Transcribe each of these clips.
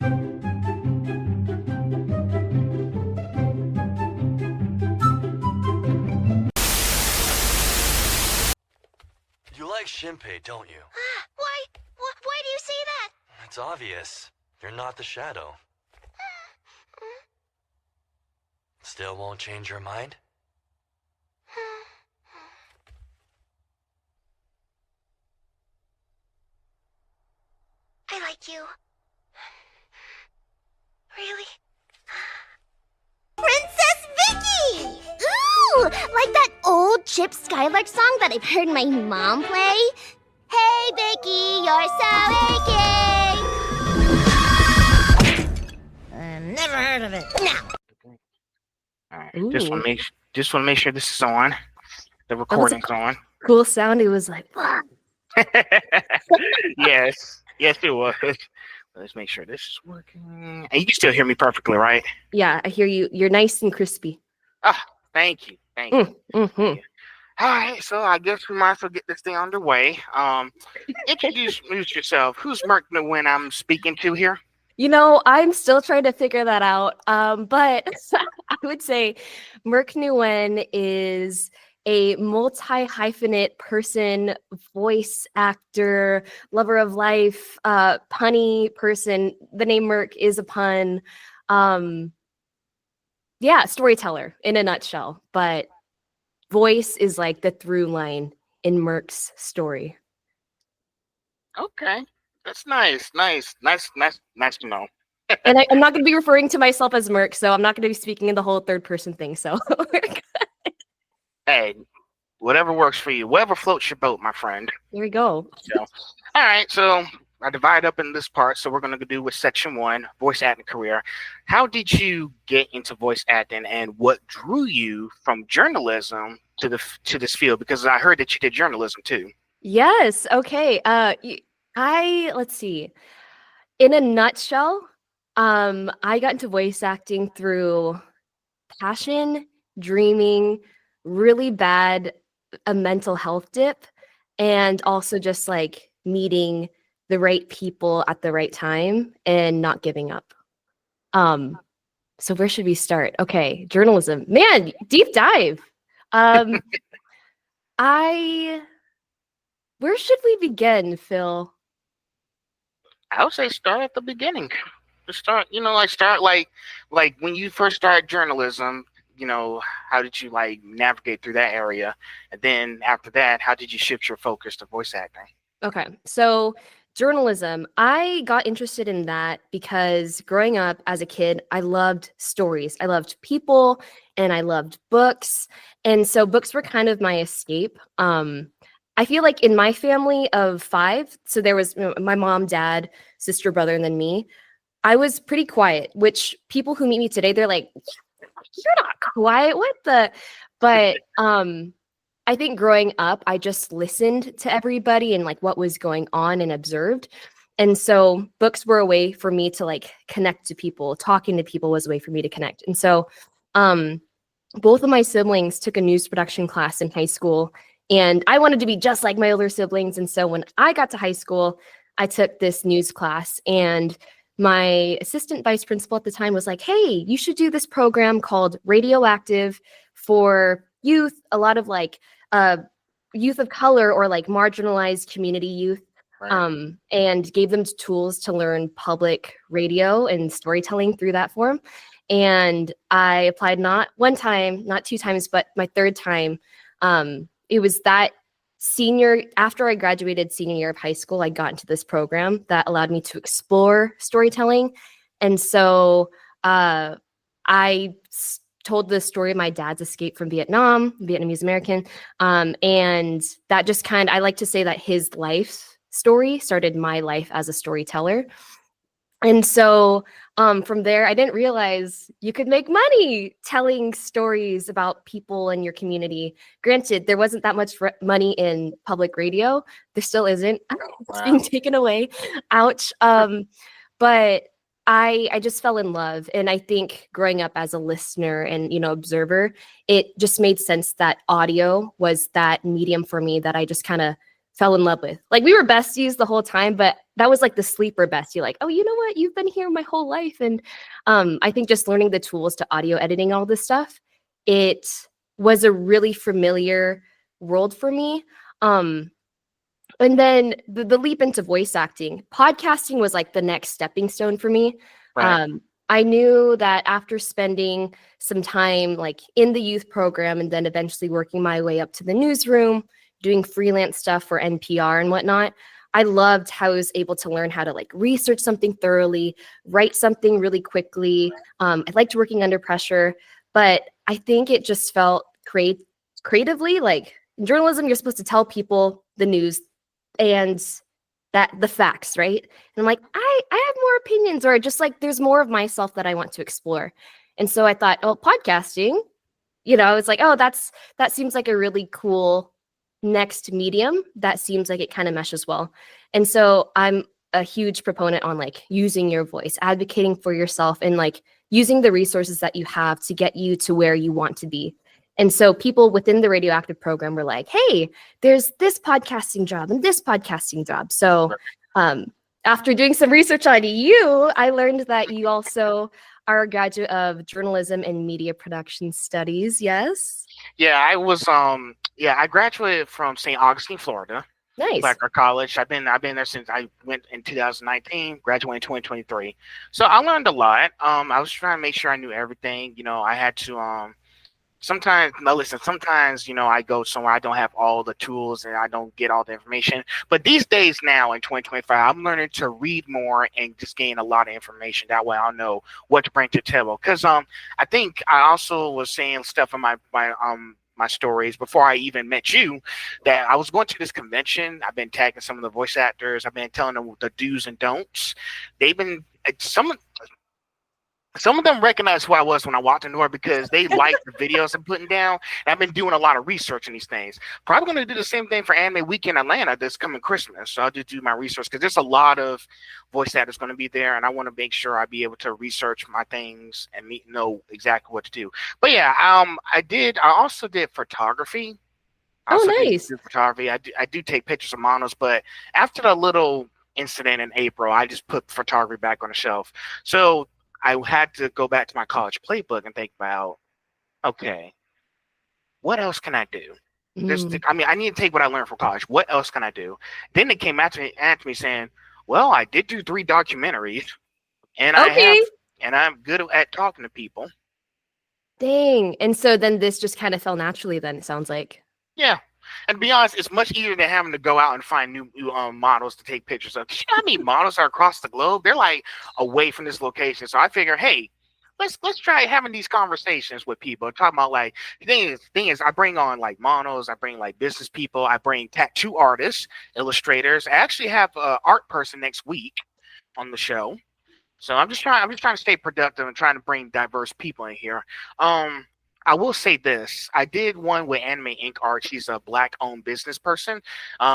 You like Shinpei, don't you? Why? Why do you say that? It's obvious. You're not the shadow. Still won't change your mind? I like you. Really? Princess Vicky! Ooh, like that old Chip Skylark song that I've heard my mom play. Hey, Vicky, you're so icky. Never heard of it. No. All right. Just want to make sure this is on. The recording's on. Cool sound. It was like, Yes, it was. Let's make sure this is working. And you can still hear me perfectly, right? yeah, I hear you. You're nice and crispy. Ah, thank you. Mm-hmm. All right, so I guess we might as well get this thing underway. Introduce yourself. Who's Merk Nyugen I'm speaking to here? You know, I'm still trying to figure that out. But I would say Merk Nyugen is a multi-hyphenate person, voice actor, lover of life, punny person. The name Merk is a pun. Yeah, storyteller in a nutshell. But voice is like the through line in Merk's story. Okay, that's nice to know. And I'm not going to be referring to myself as Merk, so I'm not going to be speaking in the whole third person thing. So Hey, whatever works for you, whatever floats your boat, my friend. there we go. So, all right, so I divide up in this part. So we're going to do with section 1, voice acting career. How did you get into voice acting, and what drew you from journalism to this field? Because I heard that you did journalism too. Yes. Okay. Let's see. In a nutshell, I got into voice acting through passion, dreaming, really bad a mental health dip, and also just like meeting the right people at the right time and not giving up. So where should we start? Okay, journalism. Man, deep dive. Where should we begin, Phil? I would say start at the beginning. Start like when you first started journalism. How did you like navigate through that area? And then after that, how did you shift your focus to voice acting? Okay, so journalism, I got interested in that because growing up as a kid, I loved stories. I loved people and I loved books. And so books were kind of my escape. I feel like in my family of 5, so there was my mom, dad, sister, brother, and then me, I was pretty quiet, which people who meet me today, they're like, you're not quiet, what the? But I think growing up, I just listened to everybody and like what was going on and observed. And so books were a way for me to like connect to people. Talking to people was a way for me to connect. And so both of my siblings took a news production class in high school, and I wanted to be just like my older siblings. And so when I got to high school, I took this news class, and my assistant vice principal at the time was like, hey, you should do this program called Radioactive for youth, a lot of like youth of color or like marginalized community youth, Right. And gave them tools to learn public radio and storytelling through that form. And I applied not one time, not 2 times, but my 3rd time. It was that after I graduated senior year of high school, I got into this program that allowed me to explore storytelling. And so told the story of my dad's escape from Vietnam, Vietnamese American. And that just I like to say that his life story started my life as a storyteller. And so from there, I didn't realize you could make money telling stories about people in your community. Granted, there wasn't that much money in public radio. There still isn't. It's being taken away. Ouch. But I just fell in love. And I think growing up as a listener and, observer, it just made sense that audio was that medium for me that I just kind of fell in love with. Like we were besties the whole time, but that was like the sleeper bestie. Like, oh, you know what? You've been here my whole life. And I think just learning the tools to audio editing, all this stuff, it was a really familiar world for me. And then the leap into voice acting, podcasting was like the next stepping stone for me. Right. I knew that after spending some time like in the youth program and then eventually working my way up to the newsroom, doing freelance stuff for NPR and whatnot, I loved how I was able to learn how to like research something thoroughly, write something really quickly. I liked working under pressure, but I think it just felt creatively like in journalism, you're supposed to tell people the news and that the facts, right? And I'm like, I have more opinions, or just like there's more of myself that I want to explore. And so I thought, oh, podcasting, I was like, oh, that seems like a really cool next medium that seems like it kind of meshes well. And so I'm a huge proponent on like using your voice, advocating for yourself, and like using the resources that you have to get you to where you want to be. And so people within the radioactive program were like, hey, there's this podcasting job and this podcasting job. So after doing some research on you, I learned that you also are a graduate of journalism and media production studies. Yes. Yeah, I graduated from St. Augustine, Florida. Nice. Blackguard College. I've been there since I went in 2019, graduated in 2023. So I learned a lot. I was trying to make sure I knew everything. I had to sometimes I go somewhere I don't have all the tools and I don't get all the information. But these days now in 2025, I'm learning to read more and just gain a lot of information. That way I'll know what to bring to the table. Because I think I also was saying stuff in my stories before I even met you, that I was going to this convention. I've been tagging some of the voice actors. I've been telling them the do's and don'ts. They've been some of them recognize who I was when I walked in the door because they like the videos I'm putting down. And I've been doing a lot of research on these things. Probably going to do the same thing for Anime Week in Atlanta this coming Christmas. So I'll just do my research because there's a lot of voice actors going to be there, and I want to make sure I be able to research my things and know exactly what to do. But yeah, I also did photography. Nice. Photography. I do take pictures of models, but after the little incident in April, I just put photography back on the shelf. So I had to go back to my college playbook and think about, okay, what else can I do? I need to take what I learned from college. What else can I do? Then they came after me saying, well, I did do 3 documentaries, and I'm good at talking to people. Dang. And so then this just kind of fell naturally then, it sounds like. Yeah. And to be honest, it's much easier than having to go out and find new models to take pictures of. You know how many models are across the globe? They're like away from this location. So I figure, hey, let's try having these conversations with people. Talking about like the thing is, I bring on like models, I bring like business people, I bring tattoo artists, illustrators. I actually have an art person next week on the show. So I'm just trying to stay productive and trying to bring diverse people in here. I will say this. I did one with Anime Inc. Art. She's a Black-owned business person.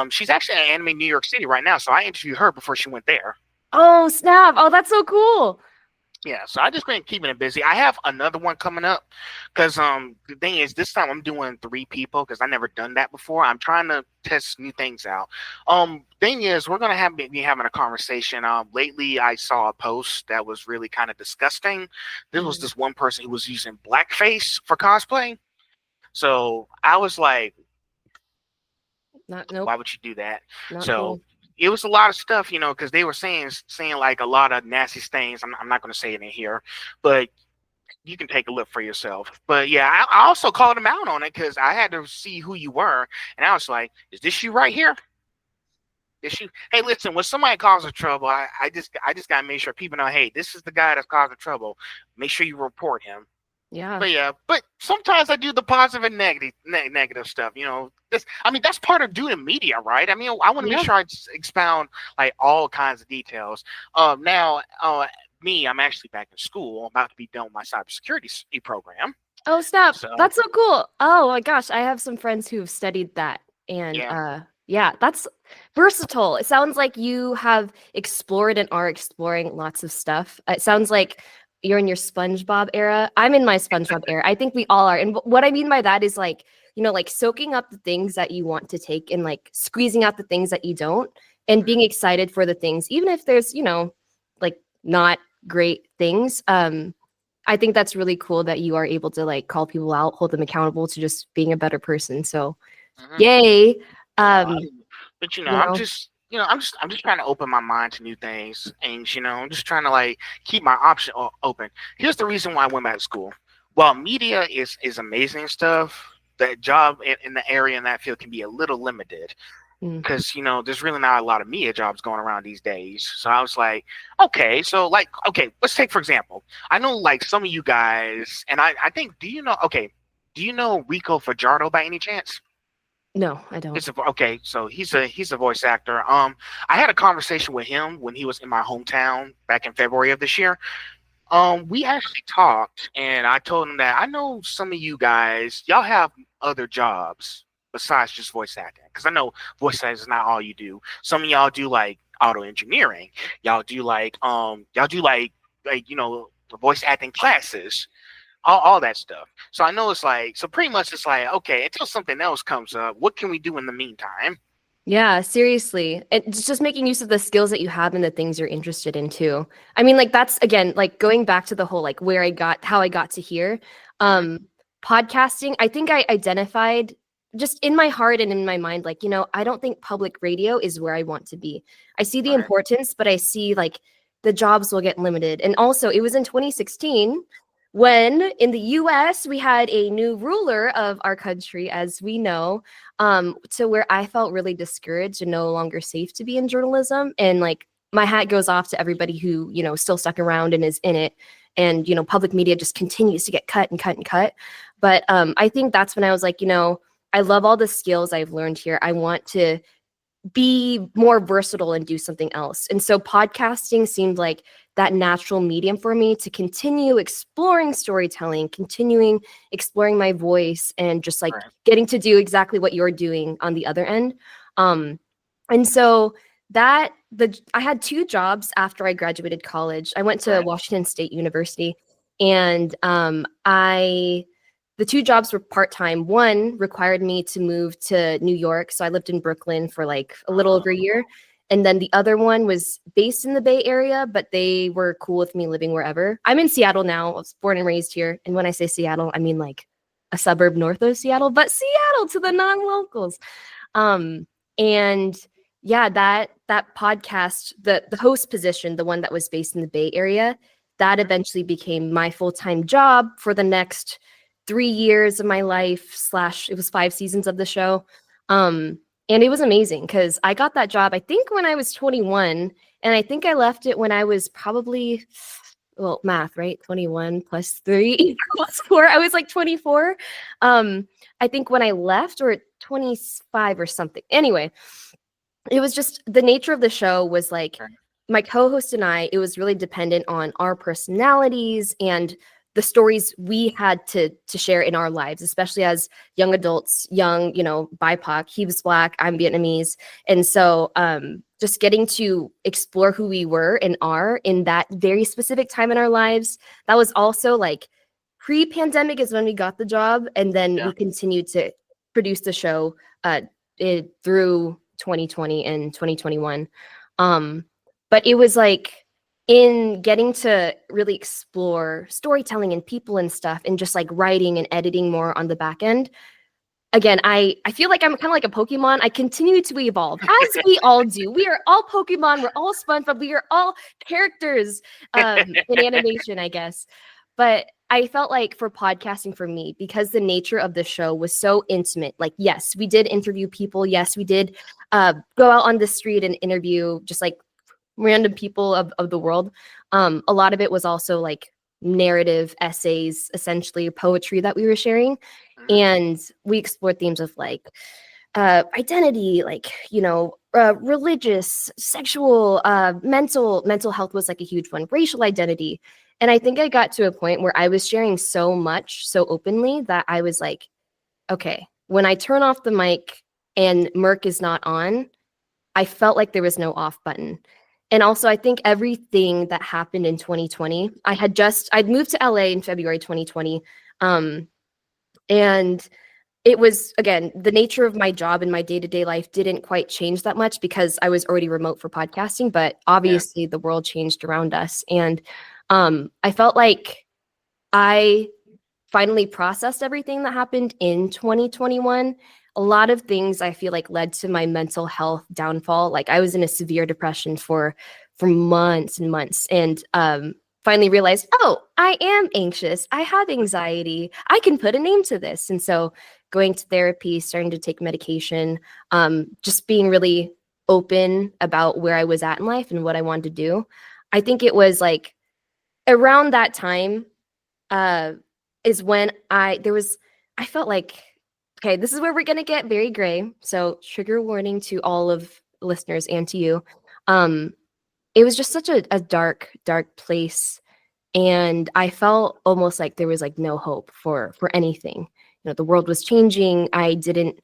She's actually at Anime New York City right now, so I interviewed her before she went there. Oh, snap. Oh, that's so cool. Yeah, so I just been keeping it busy. I have another one coming up because the thing is, this time I'm doing 3 people because I never done that before. I'm trying to test new things out. Thing is, we're gonna be having a conversation. Lately I saw a post that was really kind of disgusting. This was this one person who was using blackface for cosplay. So I was like, nope. Why would you do that? Not so. cool. It was a lot of stuff, because they were saying like a lot of nasty things. I'm not going to say it in here, but you can take a look for yourself. But yeah, I also called them out on it because I had to see who you were, and I was like, "Is this you right here? Is you? Hey, listen, when somebody causes trouble, I just gotta make sure people know, hey, this is the guy that's causing trouble. Make sure you report him." Yeah. But sometimes I do the positive and negative stuff. That's part of doing media, right? I want to make sure I expound like all kinds of details. Now, me, I'm actually back in school. I'm about to be done with my cybersecurity program. Oh, snap. So, that's so cool. Oh my gosh. I have some friends who've studied that. And yeah, that's versatile. It sounds like you have explored and are exploring lots of stuff. It sounds like you're in your SpongeBob era. I'm in my SpongeBob era. I think we all are. And what I mean by that is like like soaking up the things that you want to take and like squeezing out the things that you don't, and being excited for the things, even if there's, like not great things. I think that's really cool that you are able to like call people out, hold them accountable to just being a better person. So Mhm. yay. Yeah, but You I'm know, just I'm just trying to open my mind to new things, and I'm just trying to like keep my option open. Here's the reason why I went back to school. While media is amazing stuff, that job in the area in that field can be a little limited Mm. because there's really not a lot of media jobs going around these days. So I was like, okay, so like okay, let's take for example. I know like some of you guys, and I think do you know Rico Fajardo by any chance? No, I don't. Okay, so he's a voice actor. I had a conversation with him when he was in my hometown back in February of this year. We actually talked, and I told him that I know some of you guys, y'all have other jobs besides just voice acting, because I know voice acting is not all you do. Some of y'all do like auto engineering. Y'all do voice acting classes, all that stuff. So I know it's like, so pretty much it's like, okay, until something else comes up, what can we do in the meantime? Yeah, seriously. It's just making use of the skills that you have and the things you're interested in too. I mean, like that's again, like going back to the whole like how I got to here. Mhm. Podcasting, I think I identified just in my heart and in my mind, like, I don't think public radio is where I want to be. I see the Right. importance, but I see like the jobs will get limited. And also it was in 2016 when in the US we had a new ruler of our country, as we know, to where I felt really discouraged and no longer safe to be in journalism. And like my hat goes off to everybody who, still stuck around and is in it. And, public media just continues to get cut and cut and cut. But I think that's when I was like, I love all the skills I've learned here. I want to be more versatile and do something else. And so podcasting seemed like that natural medium for me to continue exploring storytelling, continuing exploring my voice, and just like Right. getting to do exactly what you're doing on the other end. And so I had 2 jobs after I graduated college. I went to Right. Washington State University, and the 2 jobs were part-time. One required me to move to New York, so I lived in Brooklyn for like a little over a year. And then the other one was based in the Bay Area, but they were cool with me living wherever. I'm in Seattle now. I was born and raised here. And when I say Seattle, I mean like a suburb north of Seattle, but Seattle to the non-locals. And yeah, that podcast, the host position, the one that was based in the Bay Area, that eventually became my full-time job for the next 3 years of my life / it was 5 seasons of the show. And it was amazing because I got that job, I think when I was 21, and I think I left it when I was probably, well, math, right? 21 plus 3 equals 4. I was like 24. I think when I left, or 25 or something. Anyway, it was just the nature of the show was like Right. my co-host and I, it was really dependent on our personalities and the stories we had to share in our lives, especially as young adults, young, BIPOC. He was Black, I'm Vietnamese. And so just getting to explore who we were and are in that very specific time in our lives. That was also like pre-pandemic is when we got the job. And then Yeah. we continued to produce the show through 2020 and 2021. But it was like, in getting to really explore storytelling and people and stuff, and just like writing and editing more on the back end. Again, I feel like I'm kind of like a Pokemon. I continue to evolve, as we all do. We are all Pokemon. We're all SpongeBob. We are all characters in animation, I guess. But I felt like for podcasting for me, because the nature of the show was so intimate, like, yes, we did interview people. Yes, we did go out on the street and interview just like random people of the world. A lot of it was also like narrative essays, essentially poetry that we were sharing. Mhm. And we explored themes of like identity, like, religious, sexual, mental health was like a huge one, racial identity. And I think I got to a point where I was sharing so much so openly that I was like, okay, when I turn off the mic and Merk is not on, I felt like there was no off button. And also, I think everything that happened in 2020, I'd moved to LA in February 2020. And it was, again, the nature of my job and my day-to-day life didn't quite change that much because I was already remote for podcasting, but obviously the world changed around us. And I felt like I finally processed everything that happened in 2021. A lot of things I feel like led to my mental health downfall. Like I was in a severe depression for months and months, and finally realized, oh, I am anxious. I have anxiety. I can put a name to this. And so going to therapy, starting to take medication, just being really open about where I was at in life and what I wanted to do. I think it was like around that time is when I felt like, okay, this is where we're gonna get very gray. So trigger warning to all of listeners and to you. It was just such a dark, dark place. And I felt almost like there was like no hope for anything. The world was changing. I didn't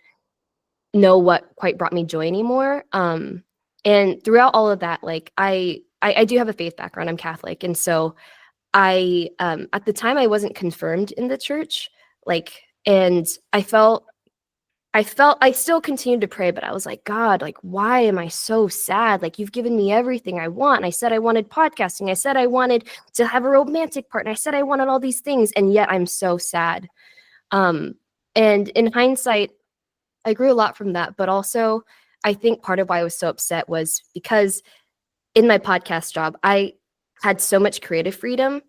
know what quite brought me joy anymore. And throughout all of that, like I do have a faith background. I'm Catholic. And so I at the time I wasn't confirmed in the church, like, and I still continued to pray, but I was like, God, like, why am I so sad? Like, you've given me everything I want. I said I wanted podcasting. I said I wanted to have a romantic partner. I said I wanted all these things, and yet I'm so sad. And in hindsight, I grew a lot from that, but also I think part of why I was so upset was because in my podcast job, I had so much creative freedom,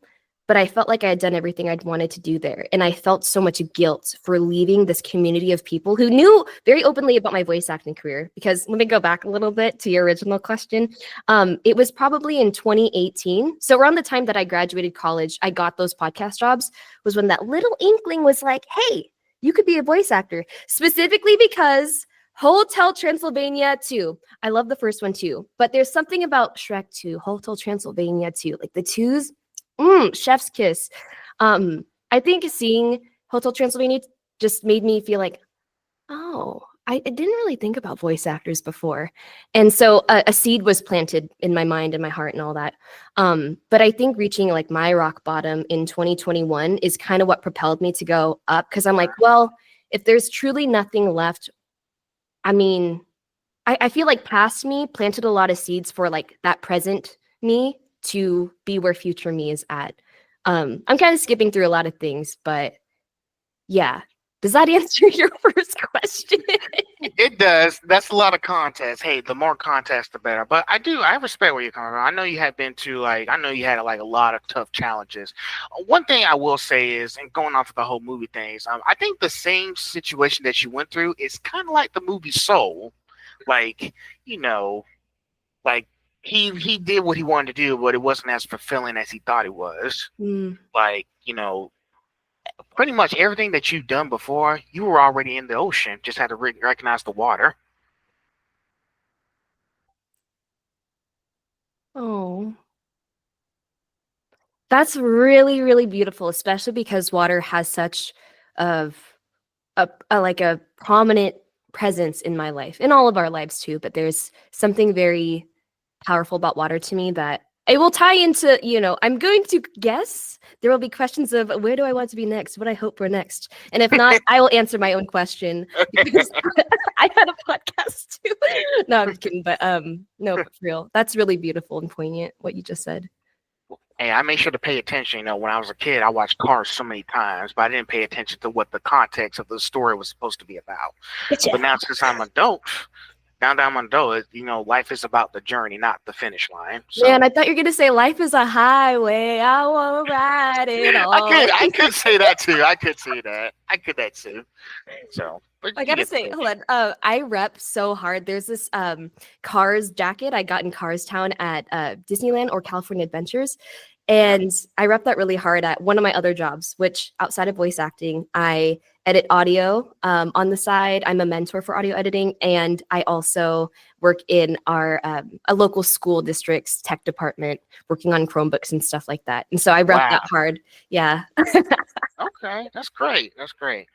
but I felt like I had done everything I'd wanted to do there. And I felt so much guilt for leaving this community of people who knew very openly about my voice acting career. Because let me go back a little bit to your original question. It was probably in 2018. So around the time that I graduated college, I got those podcast jobs, was when that little inkling was like, hey, you could be a voice actor, specifically because Hotel Transylvania 2. I love the first one too, but there's something about Shrek 2, Hotel Transylvania 2, like the twos, chef's kiss. I think seeing Hotel Transylvania just made me feel like, oh, I didn't really think about voice actors before. And so a seed was planted in my mind and my heart and all that. But I think reaching like my rock bottom in 2021 is kind of what propelled me to go up, because I'm like, well, if there's truly nothing left, I mean, I feel like past me planted a lot of seeds for like that present me to be where future me is at. I'm kind of skipping through a lot of things, but yeah. Does that answer your first question? It does. That's a lot of context. Hey, the more context, the better. But I respect where you're coming from. I know you have been to I know you had like a lot of tough challenges. One thing I will say is, and going off of the whole movie things, I think the same situation that you went through is kind of like the movie Soul. Like, like he did what he wanted to do, but it wasn't as fulfilling as he thought it was. Like, pretty much everything that you've done before, you were already in the ocean. Just had to recognize the water. Oh, that's really, really beautiful, especially because water has such of a prominent presence in my life, in all of our lives too. But there's something very powerful about water to me that it will tie into, I'm going to guess there will be questions of where do I want to be next, what I hope for next. And if not, I will answer my own question because I had a podcast too. No, I'm kidding. But no, but for real, that's really beautiful and poignant what you just said. Hey, I made sure to pay attention. When I was a kid, I watched Cars so many times, but I didn't pay attention to what the context of the story was supposed to be about. But now, since I'm an adult, life is about the journey, not the finish line. So, Man, I thought you were gonna say life is a highway. I won't ride it all. I could say that too. I could say that. I could that too. So I gotta say, hold on. I rep so hard. There's this Cars jacket I got in Cars Town at Disneyland or California Adventures. And I rep that really hard at one of my other jobs, which outside of voice acting, I edit audio on the side. I'm a mentor for audio editing. And I also work in our a local school district's tech department, working on Chromebooks and stuff like that. And so I rep that hard. Yeah. Okay, that's great. That's great.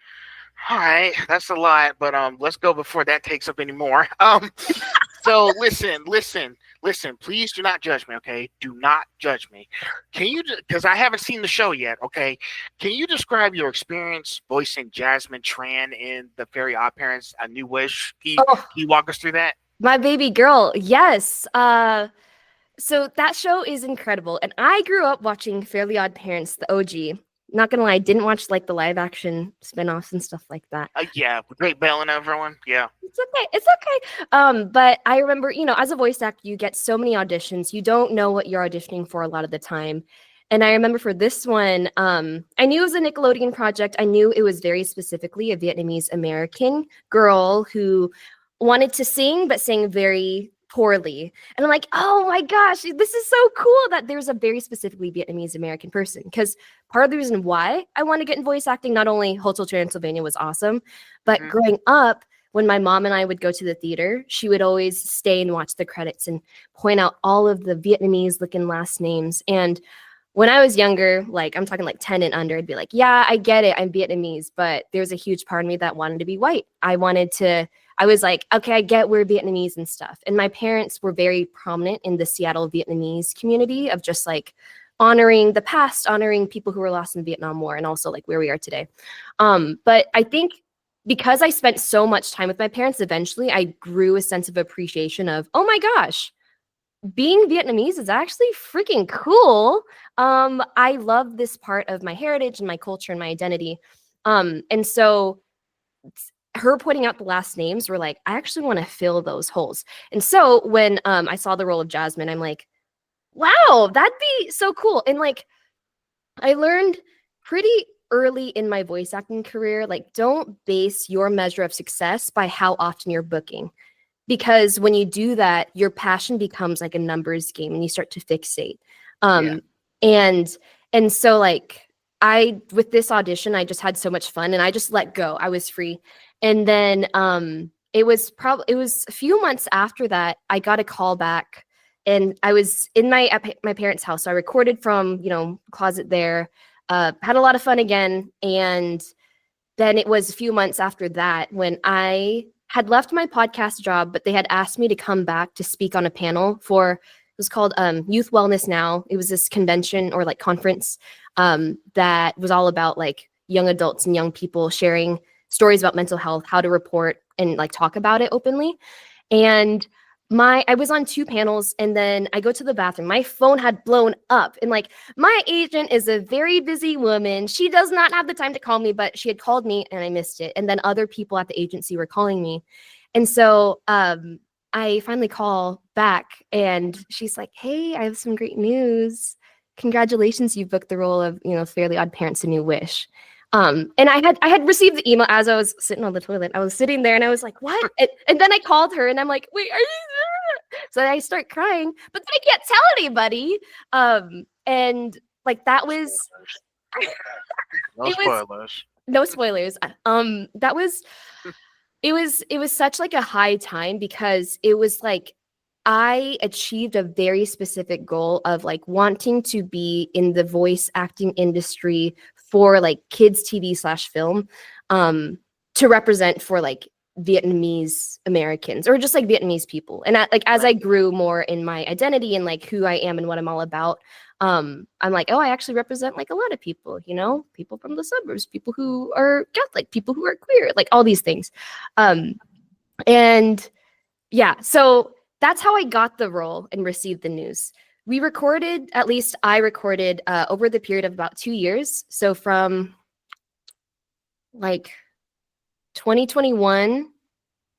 All right, that's a lot, but let's go before that takes up any more. So listen. Please do not judge me, okay? Do not judge me. Can you? Because I haven't seen the show yet, okay? Can you describe your experience voicing Jasmine Tran in the Fairy Odd Parents: A New Wish? Oh, Can you walk us through that? my baby girl. Yes. So that show is incredible. And I grew up watching Fairly Odd Parents, the OG. Not gonna lie, I didn't watch like the live action spin-offs and stuff like that. Yeah, Great Bell and everyone. Yeah. It's okay. It's okay. But I remember, as a voice actor, you get so many auditions. You don't know what you're auditioning for a lot of the time. And I remember for this one, I knew it was a Nickelodeon project. I knew it was very specifically a Vietnamese American girl who wanted to sing, but sang very poorly. And I'm like, oh my gosh, this is so cool that there's a very specifically Vietnamese American person. Because part of the reason why I want to get in voice acting, not only Hotel Transylvania was awesome, but Mhm. growing up, when my mom and I would go to the theater, she would always stay and watch the credits and point out all of the Vietnamese looking last names. And when I was younger, like I'm talking like 10 and under, I'd be like, yeah, I get it. I'm Vietnamese, but there's a huge part of me that wanted to be white. I was like, okay, I get we're Vietnamese and stuff. And my parents were very prominent in the Seattle Vietnamese community of just like honoring the past, honoring people who were lost in the Vietnam War, and also like where we are today. But I think because I spent so much time with my parents, eventually I grew a sense of appreciation of, oh my gosh, being Vietnamese is actually freaking cool. I love this part of my heritage and my culture and my identity. And so her pointing out the last names were like, I actually want to fill those holes. And so when I saw the role of Jasmine, I'm like, wow, that'd be so cool. And like, I learned pretty early in my voice acting career, like, don't base your measure of success by how often you're booking. Because when you do that, your passion becomes like a numbers game and you start to fixate. Yeah. And so like with this audition, I just had so much fun and I just let go. I was free. And then it was a few months after that, I got a call back and I was in my parents' house. So I recorded from, closet there, had a lot of fun again. And then it was a few months after that when I had left my podcast job, but they had asked me to come back to speak on a panel it was called Youth Wellness Now. It was this convention or like conference that was all about like young adults and young people sharing stories about mental health, how to report and like talk about it openly. And I was on 2 panels and then I go to the bathroom. My phone had blown up and like my agent is a very busy woman. She does not have the time to call me, but she had called me and I missed it. And then other people at the agency were calling me. And so I finally call back and she's like, hey, I have some great news. Congratulations, you booked the role of, Fairly Odd Parents: A New Wish. And I had received the email as I was sitting on the toilet. I was sitting there and I was like, what? And then I called her and I'm like, wait, are you there? So I start crying, but then I can't tell anybody. And like that was No it was spoilers. no spoilers. It was such like a high time because it was like I achieved a very specific goal of like wanting to be in the voice acting industry for like kids TV/film to represent for like Vietnamese Americans or just like Vietnamese people. And as I grew more in my identity and like who I am and what I'm all about, I'm like, oh, I actually represent like a lot of people, people from the suburbs, people who are Catholic, people who are queer, like all these things. And yeah, so that's how I got the role and received the news. I recorded over the period of about 2 years. So from like 2021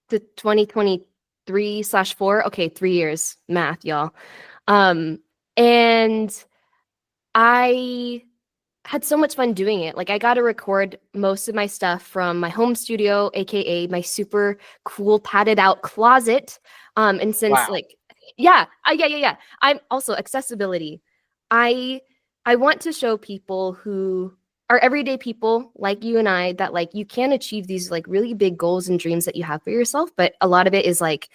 to 2023/4. Okay, 3 years. Math, y'all. And I had so much fun doing it. Like I got to record most of my stuff from my home studio, aka my super cool padded out closet. And since Wow. like, yeah. I'm also accessibility. I want to show people who are everyday people like you and I that like you can achieve these like really big goals and dreams that you have for yourself. But a lot of it is like,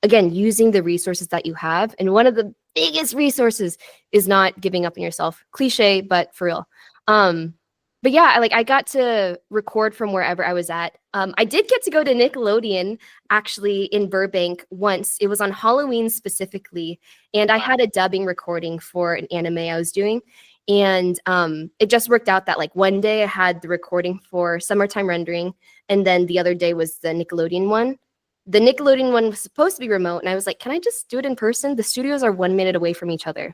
again, using the resources that you have. And one of the biggest resources is not giving up on yourself. Cliche, but for real. But but yeah, I got to record from wherever I was at. I did get to go to Nickelodeon actually in Burbank once. It was on Halloween specifically, and I had a dubbing recording for an anime I was doing. And it just worked out that like one day I had the recording for Summertime Rendering, and then the other day was the Nickelodeon one. The Nickelodeon one was supposed to be remote, and I was like, can I just do it in person? The studios are 1 minute away from each other.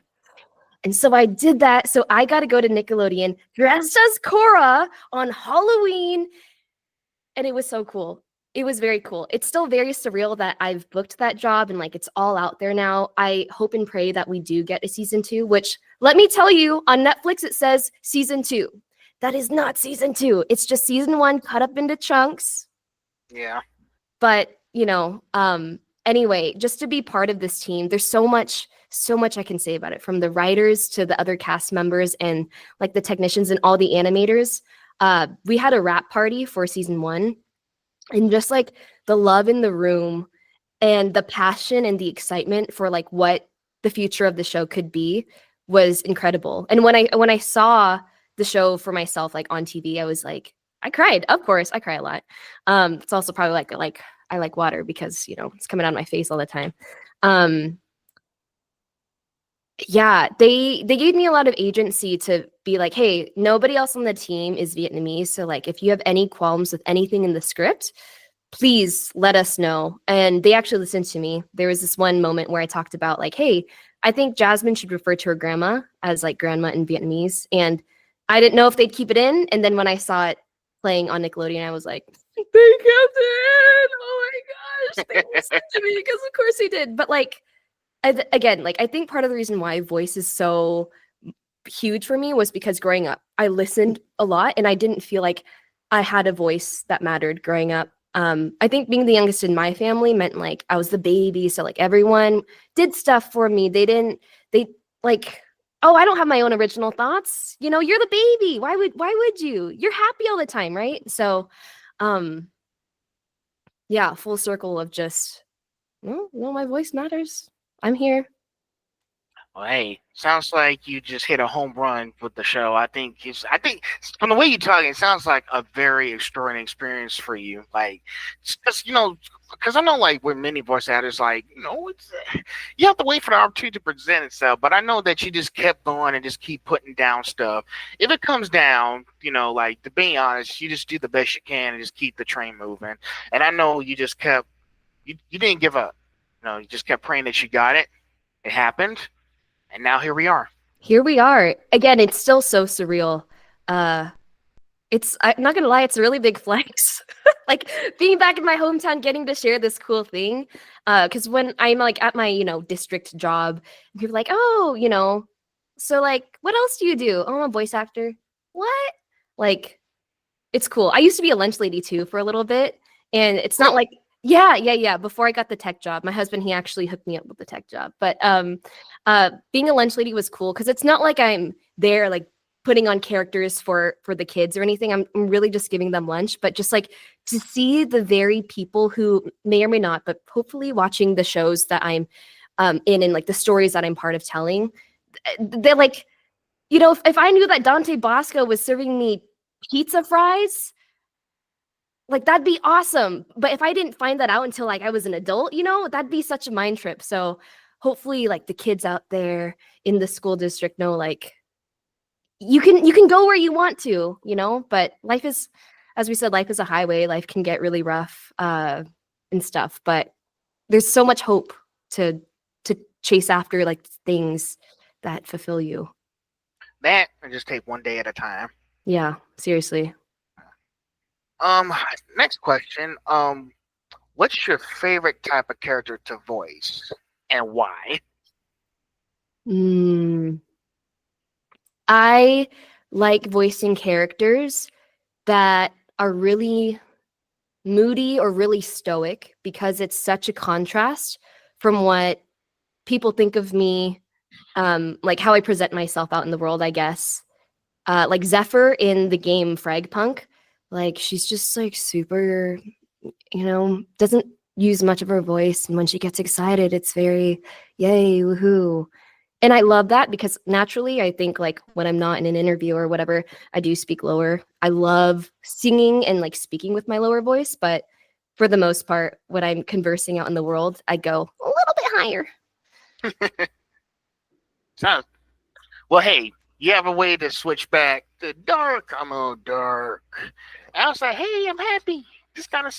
And so I did that. So I got to go to Nickelodeon dressed as Korra on Halloween. And it was so cool. It was very cool. It's still very surreal that I've booked that job and like it's all out there now. I hope and pray that we do get a season 2, which let me tell you, on Netflix it says season 2. That is not season 2. It's just season 1 cut up into chunks. Yeah. But, anyway, just to be part of this team, there's so much I can say about it, from the writers to the other cast members and like the technicians and all the animators. We had a wrap party for season 1, and just like the love in the room and the passion and the excitement for like what the future of the show could be was incredible. And when I saw the show for myself, like on TV, I was like, I cried. Of course, I cry a lot. It's also probably like I like water because, it's coming out of my face all the time. Yeah, they gave me a lot of agency to be like, hey, nobody else on the team is Vietnamese. So like, if you have any qualms with anything in the script, please let us know. And they actually listened to me. There was this one moment where I talked about like, hey, I think Jasmine should refer to her grandma as like grandma in Vietnamese. And I didn't know if they'd keep it in. And then when I saw it playing on Nickelodeon, I was like, they kept it in. Oh my gosh, they listened to me, because of course they did. But like, again, like I think part of the reason why voice is so huge for me was because growing up, I listened a lot and I didn't feel like I had a voice that mattered growing up. I think being the youngest in my family meant like I was the baby. So like everyone did stuff for me. They like, oh, I don't have my own original thoughts. You're the baby. Why would you? You're happy all the time, right? So, yeah, full circle of just, my voice matters. I'm here. Well, hey, sounds like you just hit a home run with the show. I think from the way you talk, it sounds like a very extraordinary experience for you. Like, because I know like with many voice actors, like it's you have to wait for the opportunity to present itself. But I know that you just kept going and just keep putting down stuff. If it comes down, like to be honest, you just do the best you can and just keep the train moving. And I know you just kept, you didn't give up. You just kept praying that you got it. It happened. And now here we are. Here we are. Again, it's still so surreal. I'm not gonna lie, it's a really big flex. Like being back in my hometown, getting to share this cool thing. Because when I'm like at my, district job, people are like, oh, so like, what else do you do? Oh, I'm a voice actor. What? Like, it's cool. I used to be a lunch lady too for a little bit. And it's not like, yeah. Before I got the tech job, my husband, he actually hooked me up with the tech job. But being a lunch lady was cool because it's not like I'm there like putting on characters for the kids or anything. I'm really just giving them lunch. But just like to see the very people who may or may not, but hopefully watching the shows that I'm in and like the stories that I'm part of telling, they're like, if I knew that Dante Bosco was serving me pizza fries, like that'd be awesome. But if I didn't find that out until like I was an adult, that'd be such a mind trip. So hopefully like the kids out there in the school district know like you can go where you want to, but life is, as we said, life is a highway. Life can get really rough and stuff, but there's so much hope to chase after like things that fulfill you. That and just take one day at a time. Yeah, seriously. Next question. What's your favorite type of character to voice and why? I like voicing characters that are really moody or really stoic because it's such a contrast from what people think of me, like how I present myself out in the world, I guess. Like Zephyr in the game Fragpunk, like she's just like super, doesn't use much of her voice. And when she gets excited, it's very, yay, woohoo. And I love that because naturally, I think like when I'm not in an interview or whatever, I do speak lower. I love singing and like speaking with my lower voice, but for the most part, when I'm conversing out in the world, I go a little bit higher. So, well, hey, you have a way to switch back to dark. I'm all dark. I was like, hey, I'm happy. Just kind of,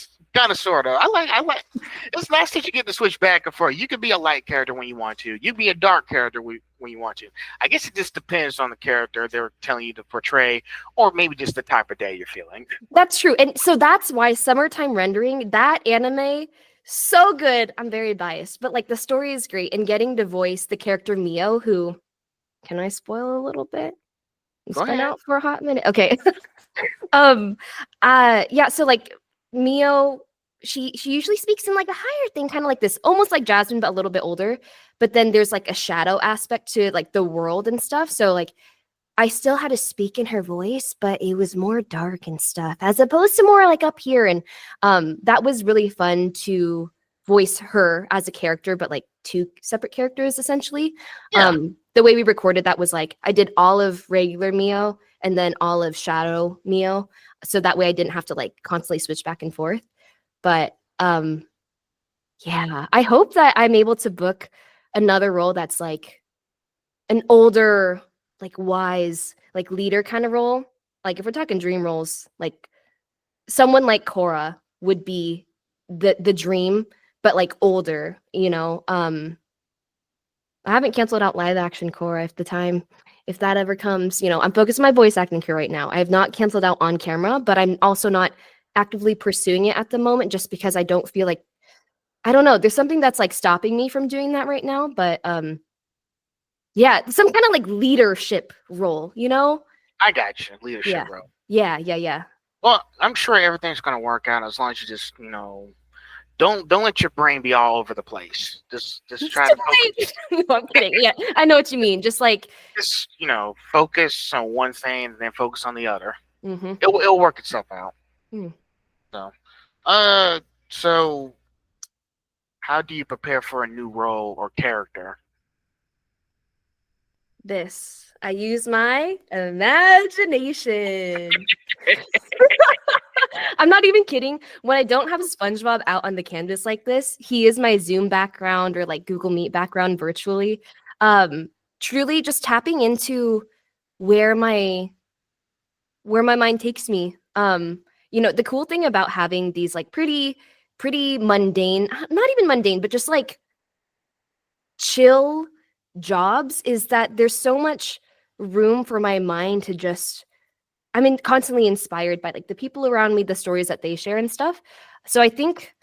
sort of. I like. It's nice that you get to switch back and forth. You can be a light character when you want to. You can be a dark character when you want to. I guess it just depends on the character they're telling you to portray, or maybe just the type of day you're feeling. That's true. And so that's why Summertime Rendering, that anime, so good. I'm very biased, but like the story is great. And getting to voice the character Mio, who, can I spoil a little bit? He's Go been ahead. out for a hot minute. Okay. Yeah, so like Mio, she usually speaks in like a higher thing, kind of like this, almost like Jasmine, but a little bit older. But then there's like a shadow aspect to like the world and stuff. So like I still had to speak in her voice, but it was more dark and stuff, as opposed to more like up here. And that was really fun to voice her as a character, but like two separate characters essentially. Yeah. The way we recorded that was like I did all of regular Mio and then all of Shadow Mio, so that way I didn't have to like constantly switch back and forth. But yeah, I hope that I'm able to book another role that's like an older, like wise, like leader kind of role. Like if we're talking dream roles, like someone like Korra would be the dream, but like older, you know. I haven't canceled out live action Korra if that ever comes, you know. I'm focused on my voice acting career right now. I have not canceled out on camera, but I'm also not actively pursuing it at the moment just because I don't feel like, I don't know, there's something that's like stopping me from doing that right now. But yeah, some kind of like leadership role, you know? I got you. Leadership role. Yeah. Well, I'm sure everything's gonna work out as long as you just, don't let your brain be all over the place. Just try to focus, No, I'm kidding. Yeah, I know what you mean. Just like, just focus on one thing and then focus on the other. mhm. It'll work itself out. Hmm. So how do you prepare for a new role or character? This. I use my imagination. I'm not even kidding. When I don't have SpongeBob out on the canvas like this, he is my Zoom background or like Google Meet background virtually. Truly just tapping into where my mind takes me. The cool thing about having these like pretty mundane, not even mundane, but just like chill jobs is that there's so much room for my mind to just, I'm constantly inspired by like the people around me, the stories that they share and stuff. So I think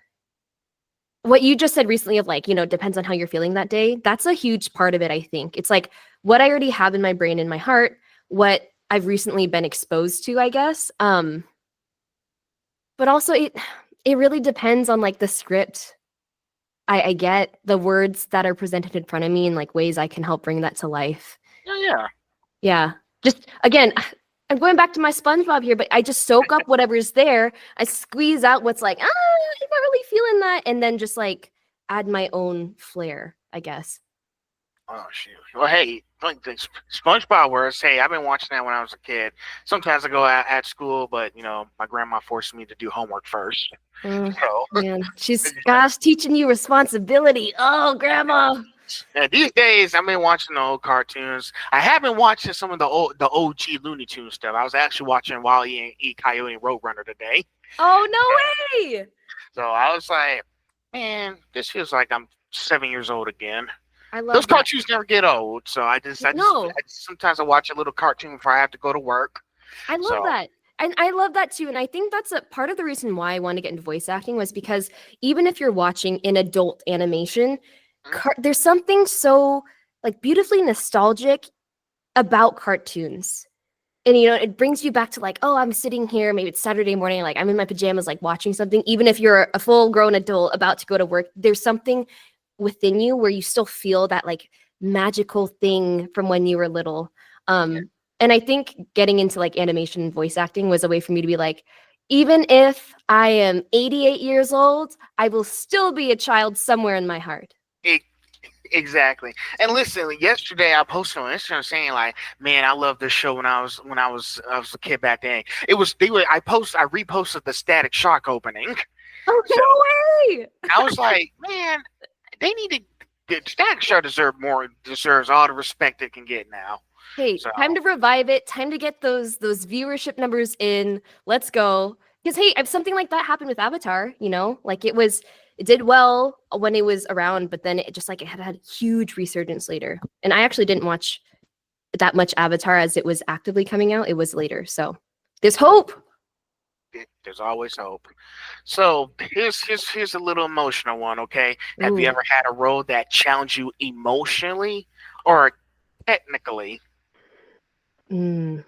what you just said recently of like, depends on how you're feeling that day. That's a huge part of it. I think it's like what I already have in my brain and my heart, what I've recently been exposed to, I guess. But also it really depends on like the script I get, the words that are presented in front of me, and like ways I can help bring that to life. Yeah. Just again, I'm going back to my SpongeBob here, but I just soak up whatever's there. I squeeze out what's like, I'm not really feeling that, and then just like add my own flair, I guess. Oh shoot! Well, hey, like the SpongeBob words. Hey, I've been watching that when I was a kid. Sometimes I go out at school, but my grandma forced me to do homework first. So Man, she's teaching you responsibility. Oh, grandma. yeah, these days I've been watching the old cartoons. I have been watching some of the OG Looney Tunes stuff. I was actually watching Wile E. Coyote and Roadrunner today. Oh, no way! So I was like, man, this feels like I'm 7 years old again. I love those that. cartoons never get old. So I just sometimes I watch a little cartoon before I have to go to work. I love that. And I love that too. And I think that's a part of the reason why I wanted to get into voice acting was because even if you're watching an adult animation, there's something so like beautifully nostalgic about cartoons. And it brings you back to like, oh, I'm sitting here, maybe it's Saturday morning, like I'm in my pajamas, like watching something. Even if you're a full grown adult about to go to work, there's something within you where you still feel that like magical thing from when you were little. And I think getting into like animation and voice acting was a way for me to be like, even if I am 88 years old, I will still be a child somewhere in my heart. Exactly. And listen, yesterday I posted on Instagram saying like, man, I love this show when I was a kid back then. It was they were I reposted the Static Shock opening. Oh, So no way! I was like, man, they need to the Static Shock deserves all the respect it can get now. Hey, So time to revive it. Time to get those viewership numbers in. Let's go. Because hey, if something like that happened with Avatar, like it did well when it was around, but then it just like it had huge resurgence later. And I actually didn't watch that much Avatar as it was actively coming out. It was later. So there's hope. there's always hope. So here's a little emotional one, okay? Have you Ooh. ever had a role that challenged you emotionally or technically? Mm.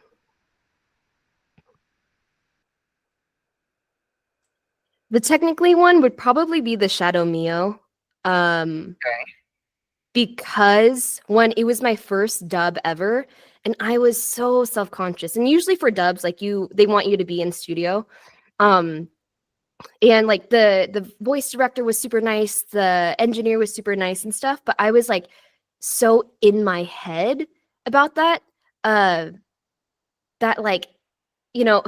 The technically one would probably be the Shadow Mio. Okay. Because when it was my first dub ever, and I was so self-conscious. And usually for dubs, like they want you to be in studio. Um, and like the voice director was super nice, the engineer was super nice and stuff, but I was like so in my head about that, that like, you know,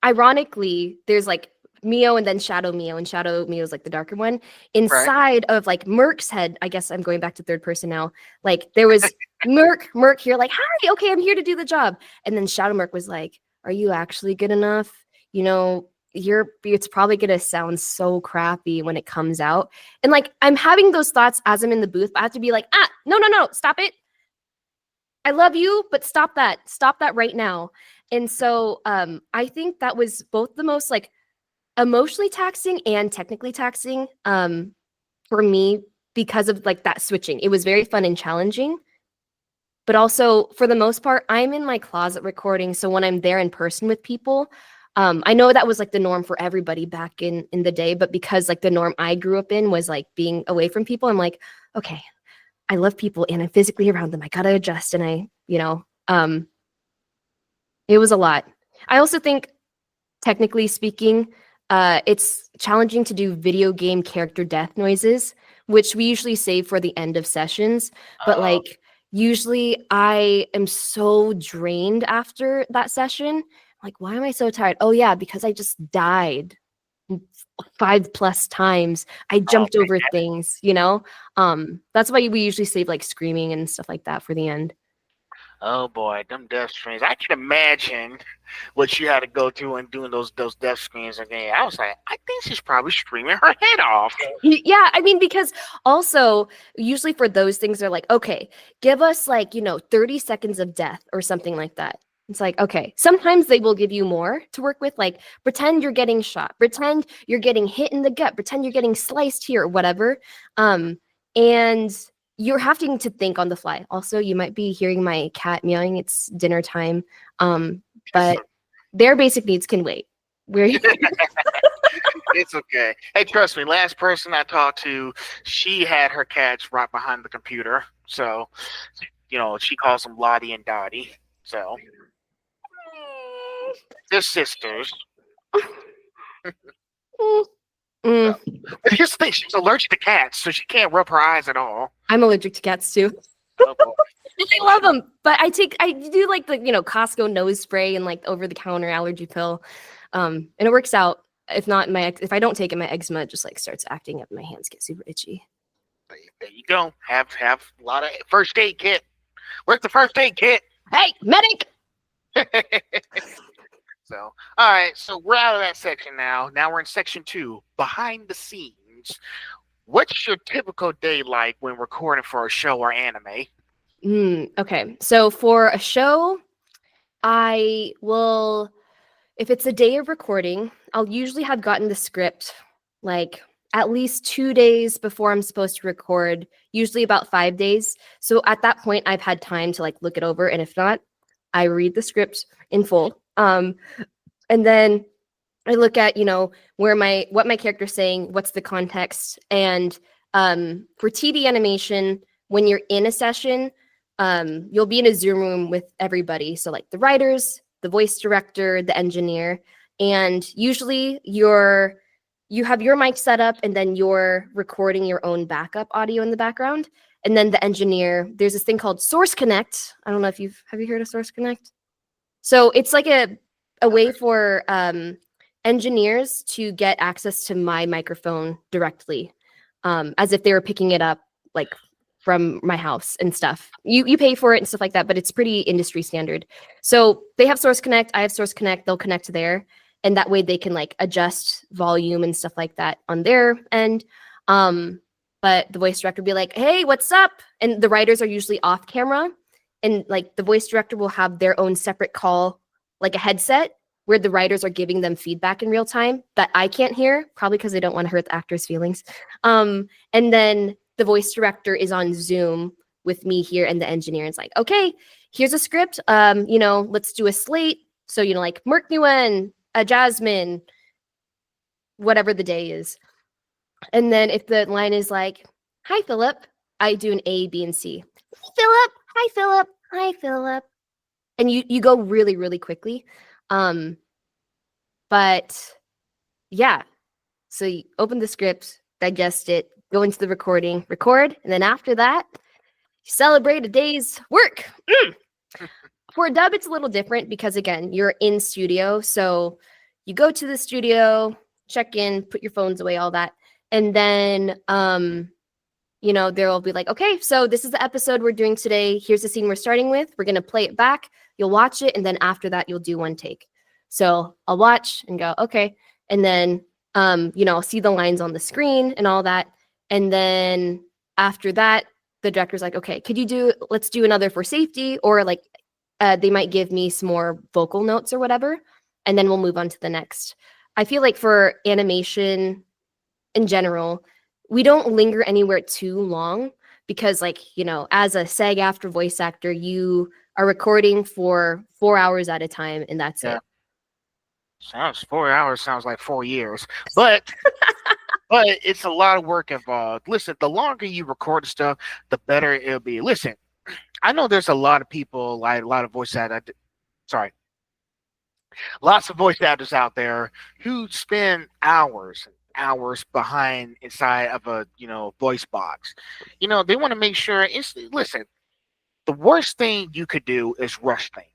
ironically, there's like Mio and then Shadow Mio, and Shadow Mio is like the darker one. Right. Inside of like Merk's head, I guess I'm going back to third person now. Like there was Merk here, like, hi, okay, I'm here to do the job. And then Shadow Merk was like, are you actually good enough? It's probably gonna sound so crappy when it comes out. And like I'm having those thoughts as I'm in the booth, but I have to be like, no, stop it. I love you, but stop that. Stop that right now. And so I think that was both the most like emotionally taxing and technically taxing for me because of like that switching. It was very fun and challenging, but also for the most part, I'm in my closet recording. So when I'm there in person with people, I know that was like the norm for everybody back in the day, but because like the norm I grew up in was like being away from people, I'm like, okay, I love people and I'm physically around them. I gotta adjust, and it was a lot. I also think, technically speaking, it's challenging to do video game character death noises, which we usually save for the end of sessions. But Oh, like, usually I am so drained after that session. Like, why am I so tired? Oh yeah, because I just died 5+ times. I oh, jumped over things. That's why we usually save like screaming and stuff like that for the end. oh boy, them death screens. I can imagine what you had to go through and doing those death screens again. I was like, I think she's probably screaming her head off. Yeah, I mean, because also usually for those things, they're like, okay, give us like, 30 seconds of death or something like that. It's like, okay, sometimes they will give you more to work with, like pretend you're getting shot, pretend you're getting hit in the gut, pretend you're getting sliced here or whatever. And you're having to think on the fly. Also, you might be hearing my cat meowing. It's dinner time. But their basic needs can wait. It's okay. Hey, trust me, last person I talked to, she had her cats right behind the computer. So, she calls them Lottie and Dottie. So, they're sisters. Mm, But here's the thing, she's allergic to cats, so she can't rub her eyes at all. I'm allergic to cats too. Oh, boy. I love them, but I do like the Costco nose spray and like over the counter allergy pill, and it works out. If not, if I don't take it, my eczema just like starts acting up. My hands get super itchy. There you go. Have a lot of first aid kit. Where's the first aid kit? Hey, medic! So, all right. So we're out of that section now. Now we're in section 2, behind the scenes. What's your typical day like when recording for a show or anime? Okay, so for a show, I will, if it's a day of recording, I'll usually have gotten the script like at least 2 days before I'm supposed to record, usually about 5 days. So at that point, I've had time to like look it over, and if not, I read the script in full. And then I look at, what my character's saying, what's the context. And for TD animation, when you're in a session, you'll be in a Zoom room with everybody. So like the writers, the voice director, the engineer, and usually you have your mic set up and then you're recording your own backup audio in the background. And then the engineer, there's this thing called Source Connect. I don't know if have you heard of Source Connect? So it's like a way for engineers to get access to my microphone directly, as if they were picking it up like from my house and stuff. You pay for it and stuff like that, but it's pretty industry standard. So they have Source Connect, I have Source Connect, they'll connect there. And that way they can like adjust volume and stuff like that on their end. But the voice director will be like, hey, what's up? And the writers are usually off camera. And like the voice director will have their own separate call, like a headset, where the writers are giving them feedback in real time that I can't hear, probably because they don't want to hurt the actors' feelings. And then the voice director is on Zoom with me here and the engineer. It's like, okay, here's a script. Let's do a slate. So, like Merk Nyugen, Jasmine, whatever the day is. And then if the line is like, hi, Philip, I do an A, B, and C. Philip, hi, Philip, hi, Philip. And you go really, really quickly. But yeah, so you open the script, digest it, go into the recording, record, and then after that, you celebrate a day's work. For a dub, it's a little different because, again, you're in studio. So you go to the studio, check in, put your phones away, all that. And then, they'll be like, okay, so this is the episode we're doing today. Here's the scene we're starting with. We're going to play it back. You'll watch it. And then after that, you'll do one take. So I'll watch and go, okay. And then, I'll see the lines on the screen and all that. And then after that, the director's like, okay, let's do another for safety, or like they might give me some more vocal notes or whatever. And then we'll move on to the next. I feel like for animation in general, we don't linger anywhere too long because, like, as a SAG-AFTRA voice actor, you are recording for 4 hours at a time, and that's it. 4 hours sounds like 4 years, but it's a lot of work involved. Listen, the longer you record stuff, the better it'll be. Listen, I know there's a lot of people, like a lot of voice actors. Lots of voice actors out there who spend hours and hours behind inside of a voice box. They want to make sure listen, the worst thing you could do is rush things.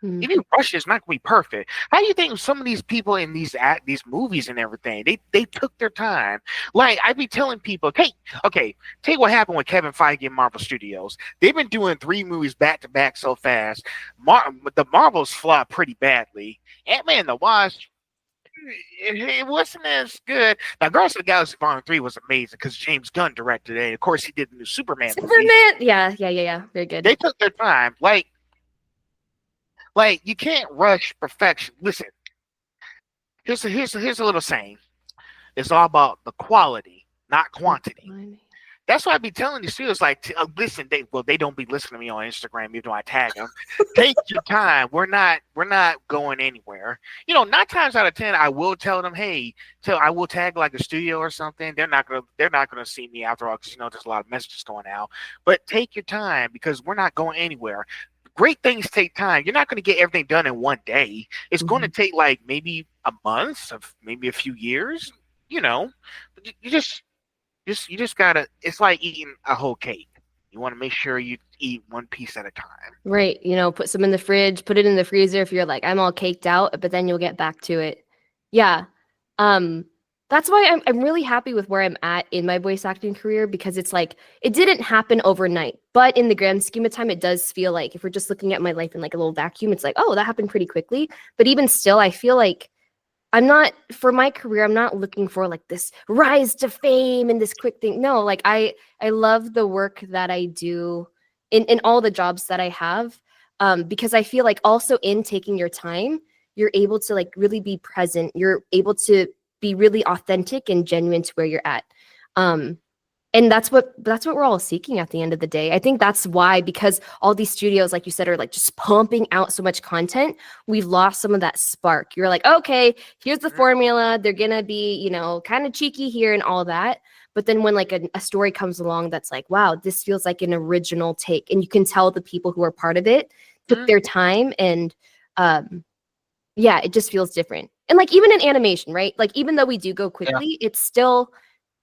Even rush is not going to be perfect. How do you think some of these people in these movies and everything, they took their time? Like, I be telling people, hey, okay, tell you what happened with Kevin Feige and Marvel Studios. They've been doing 3 movies back to back so fast. The Marvels flopped pretty badly. Ant-Man and the Wasp, it wasn't as good. Now, Guardians of the Galaxy Volume 3 was amazing because James Gunn directed it. Of course, he did the new Superman movie. Yeah. Very good. They took their time. Like you can't rush perfection. Listen, here's a little saying. It's all about the quality, not quantity. That's why I be telling these studios, like, listen, they don't be listening to me on Instagram, even though I tag them. Take your time. We're not going anywhere. 9 times out of 10, I will tell them, hey, I will tag like a studio or something. They're not gonna see me after all because there's a lot of messages going out. But take your time because we're not going anywhere. Great things take time. You're not going to get everything done in one day. It's going to take like maybe a month, maybe a few years. You just gotta. It's like eating a whole cake. You want to make sure you eat one piece at a time. Right. Put some in the fridge, put it in the freezer if you're like, I'm all caked out, but then you'll get back to it. Yeah. That's why I'm really happy with where I'm at in my voice acting career, because it's like, it didn't happen overnight, but in the grand scheme of time, it does feel like, if we're just looking at my life in like a little vacuum, it's like, oh, that happened pretty quickly. But even still, I feel like for my career, I'm not looking for like this rise to fame and this quick thing. No, like I love the work that I do in all the jobs that I have, because I feel like also in taking your time, you're able to like really be present. You're able to be really authentic and genuine to where you're at. And that's what we're all seeking at the end of the day. I think that's why, because all these studios, like you said, are like just pumping out so much content, we've lost some of that spark. You're like, okay, here's the formula. They're going to be, kind of cheeky here and all that. But then when like a story comes along that's like, wow, this feels like an original take. And you can tell the people who are part of it took their time, and it just feels different. And like even in animation, right? Like even though we do go quickly, it's still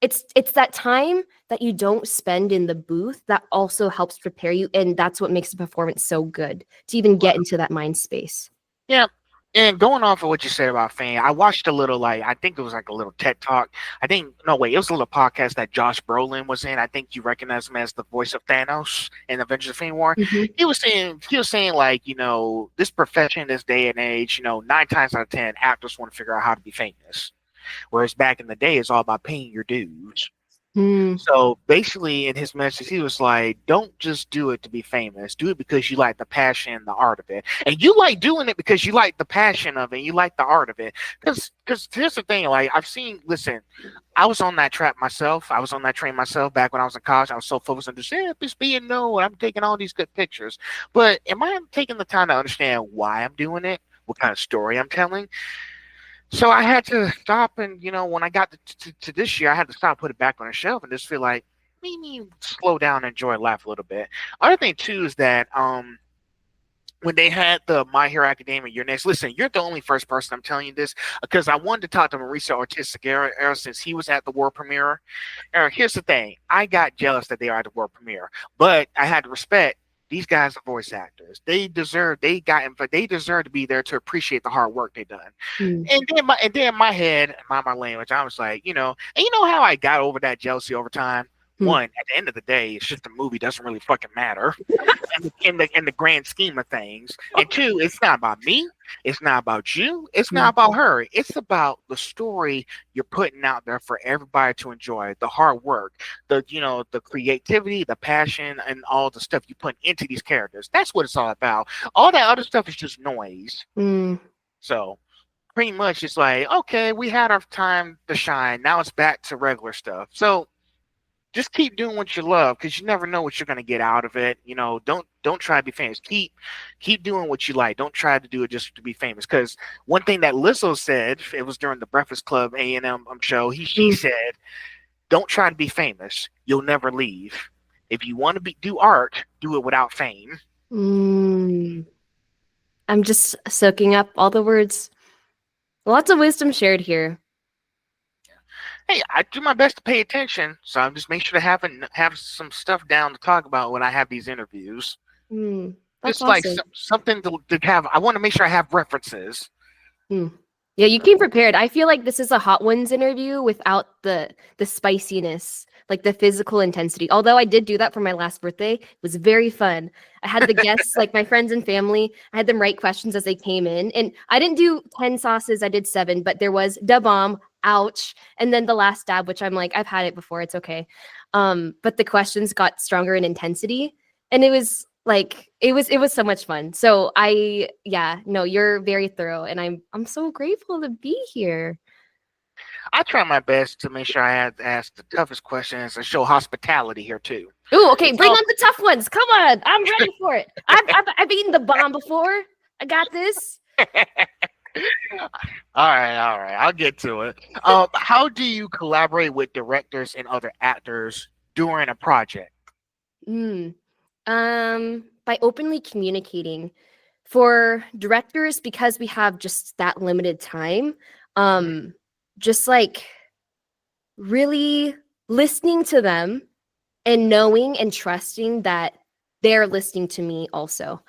it's that time that you don't spend in the booth that also helps prepare you, and that's what makes the performance so good to even get into that mind space. Yeah. And going off of what you said about fame, I watched a little, like, I think it was like a little TED talk. I think, no, wait, it was a little podcast that Josh Brolin was in. I think you recognize him as the voice of Thanos in Avengers Infinity War. Mhm. He was saying, like, this profession, this day and age, 9 times out of 10, actors want to figure out how to be famous. Whereas back in the day, it's all about paying your dues. Mm. So basically, in his message, he was like, don't just do it to be famous. Do it because you like the passion and the art of it. And you like doing it because you like the passion of it. You like the art of it. Because here's the thing, like, listen, I was on that trap myself. I was on that train myself back when I was in college. I was so focused on just being known. I'm taking all these good pictures. But am I taking the time to understand why I'm doing it? What kind of story I'm telling? So I had to stop, and when I got to this year, I had to stop, put it back on the shelf, and just feel like, me slow down and enjoy life a little bit. Other thing too is that when they had the My Hero Academia, you're next. Listen, you're the only first person I'm telling you this, because I wanted to talk to Mauricio Artistic since he was at the world premiere. Eric, here's the thing: I got jealous that they are at the world premiere, but I had to respect. These guys are voice actors. They deserve to be there to appreciate the hard work they've done. Mm. And then in my head, my language, I was like, and you know how I got over that jealousy over time? One, at the end of the day, it's just a movie, doesn't really fucking matter in the grand scheme of things. And two, it's not about me. It's not about you. It's not about her. It's about the story you're putting out there for everybody to enjoy. The hard work, the creativity, the passion, and all the stuff you put into these characters. That's what it's all about. All that other stuff is just noise. Mm. So pretty much it's like, okay, we had our time to shine. Now it's back to regular stuff. So just keep doing what you love, because you never know what you're going to get out of it. Don't try to be famous. Keep doing what you like. Don't try to do it just to be famous. Because one thing that Lizzo said, it was during the Breakfast Club A&M show, she said, don't try to be famous. You'll never leave. If you want to do art, do it without fame. Mm. I'm just soaking up all the words. Lots of wisdom shared here. Hey, I do my best to pay attention, so I'm just making sure to have some stuff down to talk about when I have these interviews. That's just awesome. like something to have. I want to make sure I have references. Yeah, you came prepared. I feel like this is a Hot Ones interview without the spiciness, like the physical intensity. Although I did do that for my last birthday. It was very fun. I had the guests, like my friends and family, I had them write questions as they came in. And I didn't do 10 sauces, I did 7, but there was da bomb, ouch, and then the last dab, which I'm like, I've had it before, it's okay. But the questions got stronger in intensity, and it was like it was so much fun. So you're very thorough, and I'm so grateful to be here. I try my best to make sure I have to ask the toughest questions and show hospitality here too. Ooh, okay, bring on the tough ones. Come on, I'm ready for it. I've eaten the bomb before. I got this. All right, I'll get to it. How do you collaborate with directors and other actors during a project? By openly communicating. For directors, because we have just that limited time, just like really listening to them and knowing and trusting that they're listening to me also.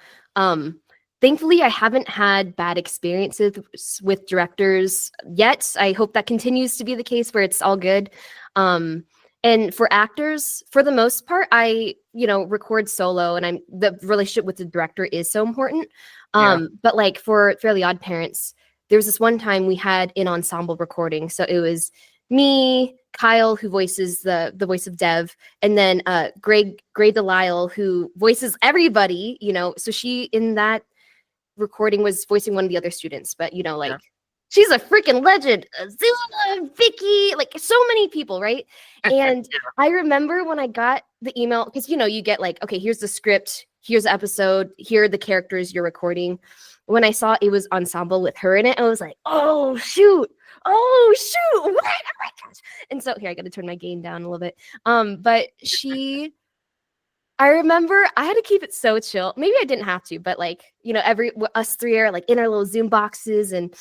Thankfully, I haven't had bad experiences with directors yet. I hope that continues to be the case where it's all good. And for actors, for the most part, I, record solo, and the relationship with the director is so important. But like for Fairly OddParents, there was this one time we had an ensemble recording. So it was me, Kyle, who voices the voice of Dev, and then Gray Delisle, who voices everybody, so she in that recording was voicing one of the other students, but she's a freaking legend. Azula, Vicky, like so many people, right? And I remember when I got the email, because you get like, okay, here's the script, here's the episode, here are the characters you're recording. When I saw it was ensemble with her in it, I was like, oh shoot, what? Oh my gosh. And so here, I gotta turn my gain down a little bit. But I remember I had to keep it so chill. Maybe I didn't have to, but us three are like in our little Zoom boxes, and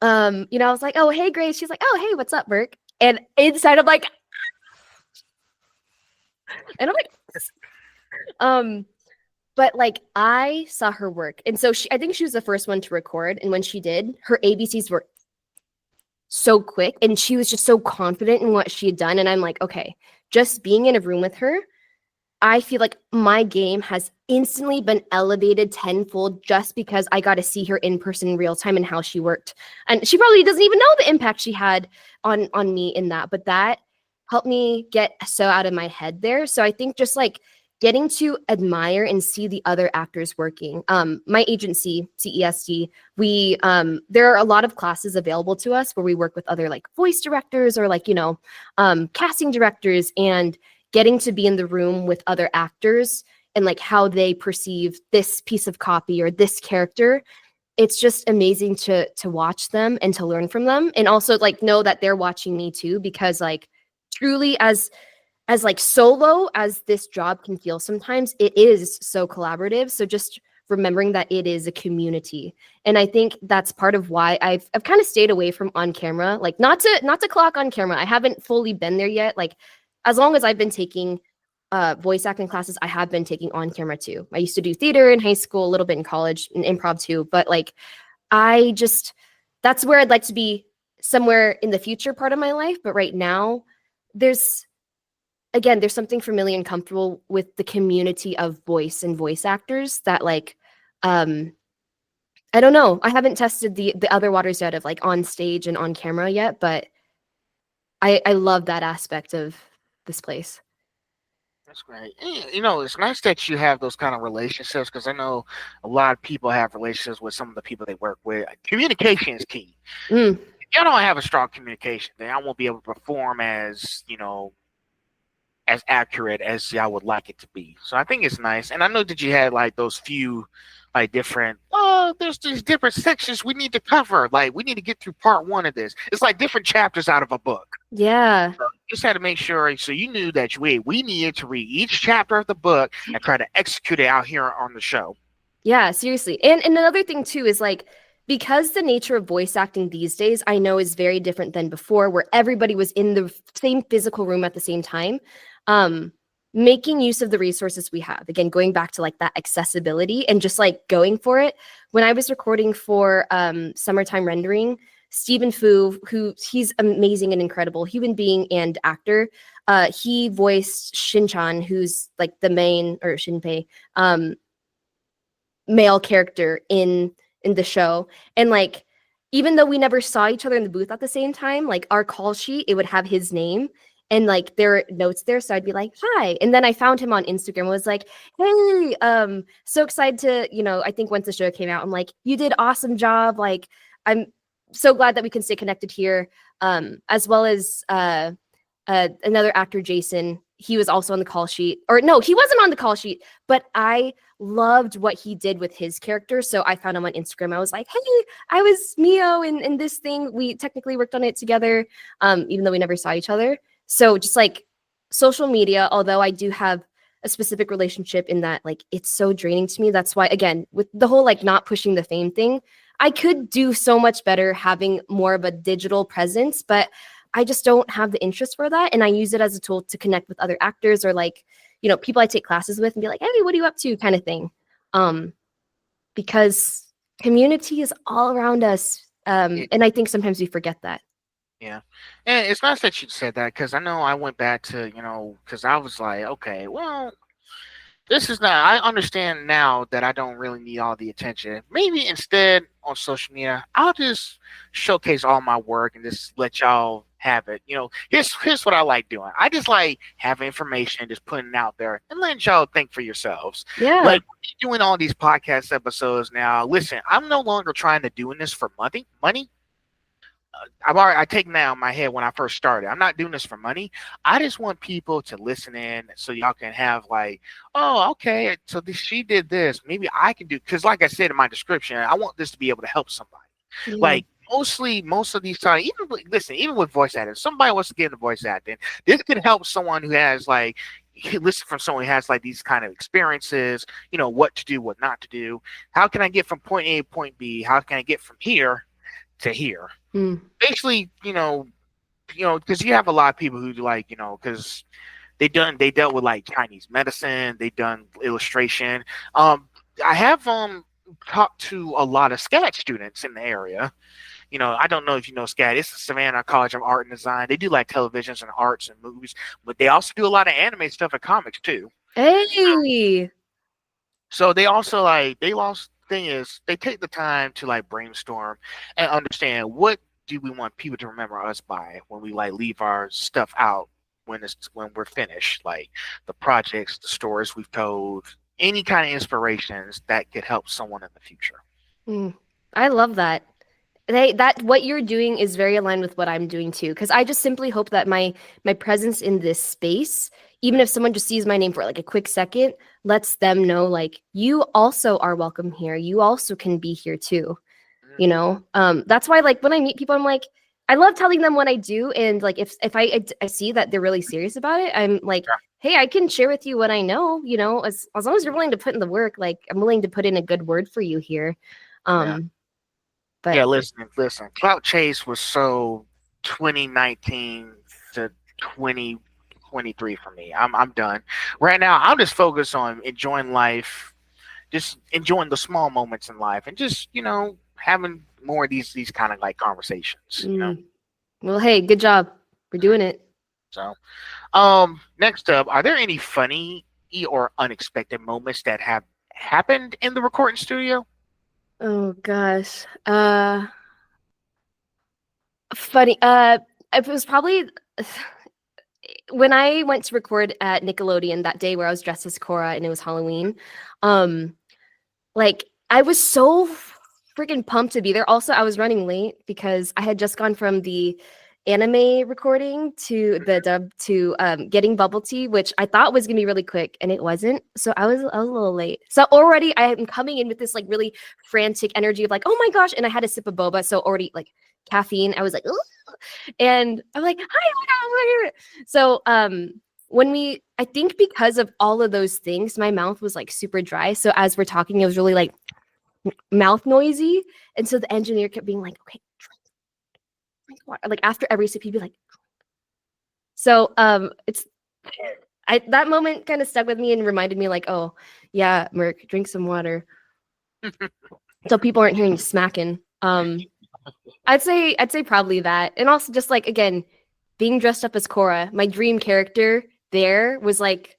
I was like, oh hey Grace. She's like, oh hey, what's up, Merk? And inside I'm like, And I'm like, but like I saw her work. And so I think she was the first one to record. And when she did, her ABCs were so quick and she was just so confident in what she had done. And I'm like, okay, just being in a room with her, I feel like my game has instantly been elevated tenfold just because I got to see her in person in real time and how she worked. And she probably doesn't even know the impact she had on me in that, but that helped me get so out of my head there. So I think just like getting to admire and see the other actors working. My agency, CESD, we there are a lot of classes available to us where we work with other like voice directors or like, casting directors, and getting to be in the room with other actors and like how they perceive this piece of copy or this character. It's just amazing to watch them and to learn from them, and also like know that they're watching me too, because like truly as like solo as this job can feel sometimes, it is so collaborative. So just remembering that it is a community. And I think that's part of why I've kind of stayed away from on camera, like not to clock on camera. I haven't fully been there yet. Like as long as I've been taking voice acting classes, I have been taking on camera too. I used to do theater in high school, a little bit in college, and improv too. But like, that's where I'd like to be somewhere in the future part of my life. But right now, there's something familiar and comfortable with the community of voice and voice actors that like, I don't know. I haven't tested the other waters yet of like on stage and on camera yet, but I love that aspect of this place. That's great. It's nice that you have those kind of relationships, because I know a lot of people have relationships with some of the people they work with. Communication is key. Mm. If you don't have a strong communication, then I won't be able to perform as accurate as I would like it to be. So I think it's nice. And I know that you had like those few like different, there's these different sections we need to cover. Like we need to get through part one of this. It's like different chapters out of a book. Yeah. So you just had to make sure, so you knew that we needed to read each chapter of the book and try to execute it out here on the show. Yeah, seriously. And another thing too is like, because the nature of voice acting these days, I know is very different than before, where everybody was in the same physical room at the same time. Making use of the resources we have, again, going back to like that accessibility and just like going for it. When I was recording for Summertime Rendering, Stephen Fu, he's amazing and incredible human being and actor. He voiced Shin-chan, who's like the main, or Shinpei, male character in the show. And like, even though we never saw each other in the booth at the same time, like our call sheet, it would have his name. And like there are notes there, so I'd be like, "Hi," and then I found him on Instagram. Was like, "Hey, so excited to, I think once the show came out, I'm like, you did awesome job. Like, I'm so glad that we can stay connected here." As well as another actor, Jason. He was also on the call sheet, or no, he wasn't on the call sheet, but I loved what he did with his character, so I found him on Instagram. I was like, "Hey, I was Mio in this thing. We technically worked on it together, even though we never saw each other." So just like social media, although I do have a specific relationship in that, like, it's so draining to me. That's why, again, with the whole like not pushing the fame thing, I could do so much better having more of a digital presence, but I just don't have the interest for that. And I use it as a tool to connect with other actors or like, people I take classes with and be like, "Hey, what are you up to?" kind of thing. Because community is all around us. And I think sometimes we forget that. Yeah. And it's nice that you said that, because I know I went back to, because I was like, okay, well, this is not, I understand now that I don't really need all the attention. Maybe instead on social media, I'll just showcase all my work and just let y'all have it. Here's what I like doing. I just like having information, just putting it out there and letting y'all think for yourselves. Yeah. Like doing all these podcast episodes now. Listen, I'm no longer trying to doing this for money. I take now in my head when I first started. I'm not doing this for money. I just want people to listen in so y'all can have like, oh, okay, so she did this. Maybe I can do, because like I said in my description, I want this to be able to help somebody. Yeah. Like most of these times, even with voice acting, somebody wants to get into voice acting. This could help someone who has like, listen from someone who has like these kind of experiences, what to do, what not to do. How can I get from point A to point B? How can I get from here to here? Basically, because you have a lot of people who like, because They dealt with like Chinese medicine. They done illustration. I have talked to a lot of SCAD students in the area. I don't know if you know SCAD. It's the Savannah College of Art and Design. They do like televisions and arts and movies, but they also do a lot of anime stuff and comics too. Hey. So they also like they lost thing is they take the time to like brainstorm and understand what do we want people to remember us by when we like leave our stuff out when we're finished, like the projects, the stories we've told, any kind of inspirations that could help someone in the future. I love that. That what you're doing is very aligned with what I'm doing too. Because I just simply hope that my presence in this space, even if someone just sees my name for like a quick second, lets them know like you also are welcome here. You also can be here too. That's why like when I meet people, I'm like, I love telling them what I do, and like if I see that they're really serious about it, I'm like, hey, I can share with you what I know. As long as you're willing to put in the work, like I'm willing to put in a good word for you here. But yeah, listen. Clout Chase was so 2019 to 2023 for me. I'm done. Right now, I'm just focused on enjoying life, just enjoying the small moments in life, and just having more of these kind of like conversations. Well, hey, good job. We're doing it. So, next up, are there any funny or unexpected moments that have happened in the recording studio? Oh gosh. Funny. It was probably when I went to record at Nickelodeon that day where I was dressed as Cora and it was Halloween. Like I was so freaking pumped to be there. Also, I was running late because I had just gone from the anime recording to the dub to getting bubble tea, which I thought was gonna be really quick, and it wasn't. So I was a little late. So already I am coming in with this like really frantic energy of like, oh my gosh, and I had a sip of boba, so already like caffeine. I was like, ooh. And I'm like, hi, oh my God. So I think because of all of those things, my mouth was like super dry. So as we're talking, it was really like mouth noisy, and so the engineer kept being like, okay, drink water. Like after every sip he'd be like, so that moment kind of stuck with me and reminded me like, oh yeah, Merk, drink some water so people aren't hearing you smacking. I'd say probably that, and also just like again being dressed up as Cora, my dream character there was like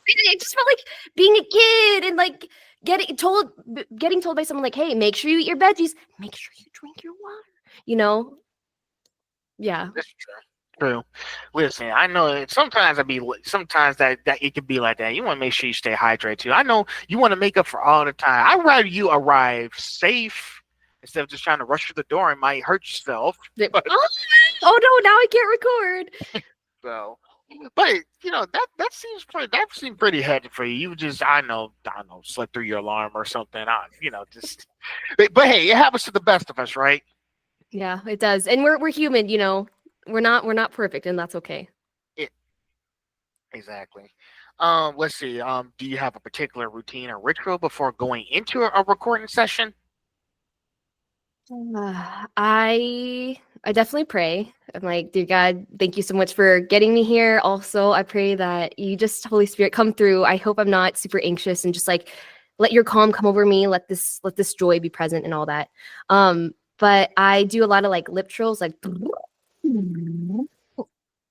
it just felt like being a kid and like getting told by someone like, hey, make sure you eat your veggies, make sure you drink your water, yeah. That's true. Listen, I know sometimes sometimes that it could be like that. You want to make sure you stay hydrated too. I know you want to make up for all the time. I'd rather you arrive safe instead of just trying to rush through the door and might hurt yourself. Oh no, now I can't record. So, but that seemed pretty hectic for you. You just I know slept through your alarm or something. Just but hey, it happens to the best of us, right? Yeah, it does, and we're human. We're not perfect, and that's okay. Exactly. Let's see. Do you have a particular routine or ritual before going into a recording session? I definitely pray. I'm like, dear God, thank you so much for getting me here. Also, I pray that you just, Holy Spirit, come through. I hope I'm not super anxious and just like let your calm come over me. Let this joy be present and all that. But I do a lot of like lip trills, like a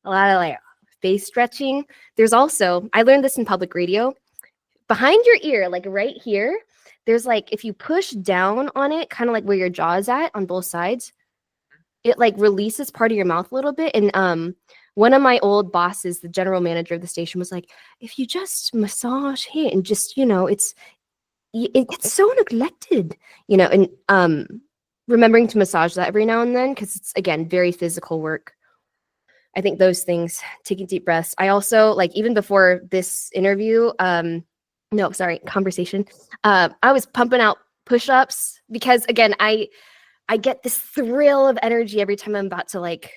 lot of like face stretching. There's also, I learned this in public radio. Behind your ear, like right here, there's like, if you push down on it, kind of like where your jaw is at on both sides, it like releases part of your mouth a little bit. And one of my old bosses, the general manager of the station, was like, if you just massage here and just, it gets so neglected, and remembering to massage that every now and then, because it's, again, very physical work. I think those things, taking deep breaths. I also, like, even before this interview, conversation, I was pumping out push-ups because, again, I get this thrill of energy every time I'm about to, like,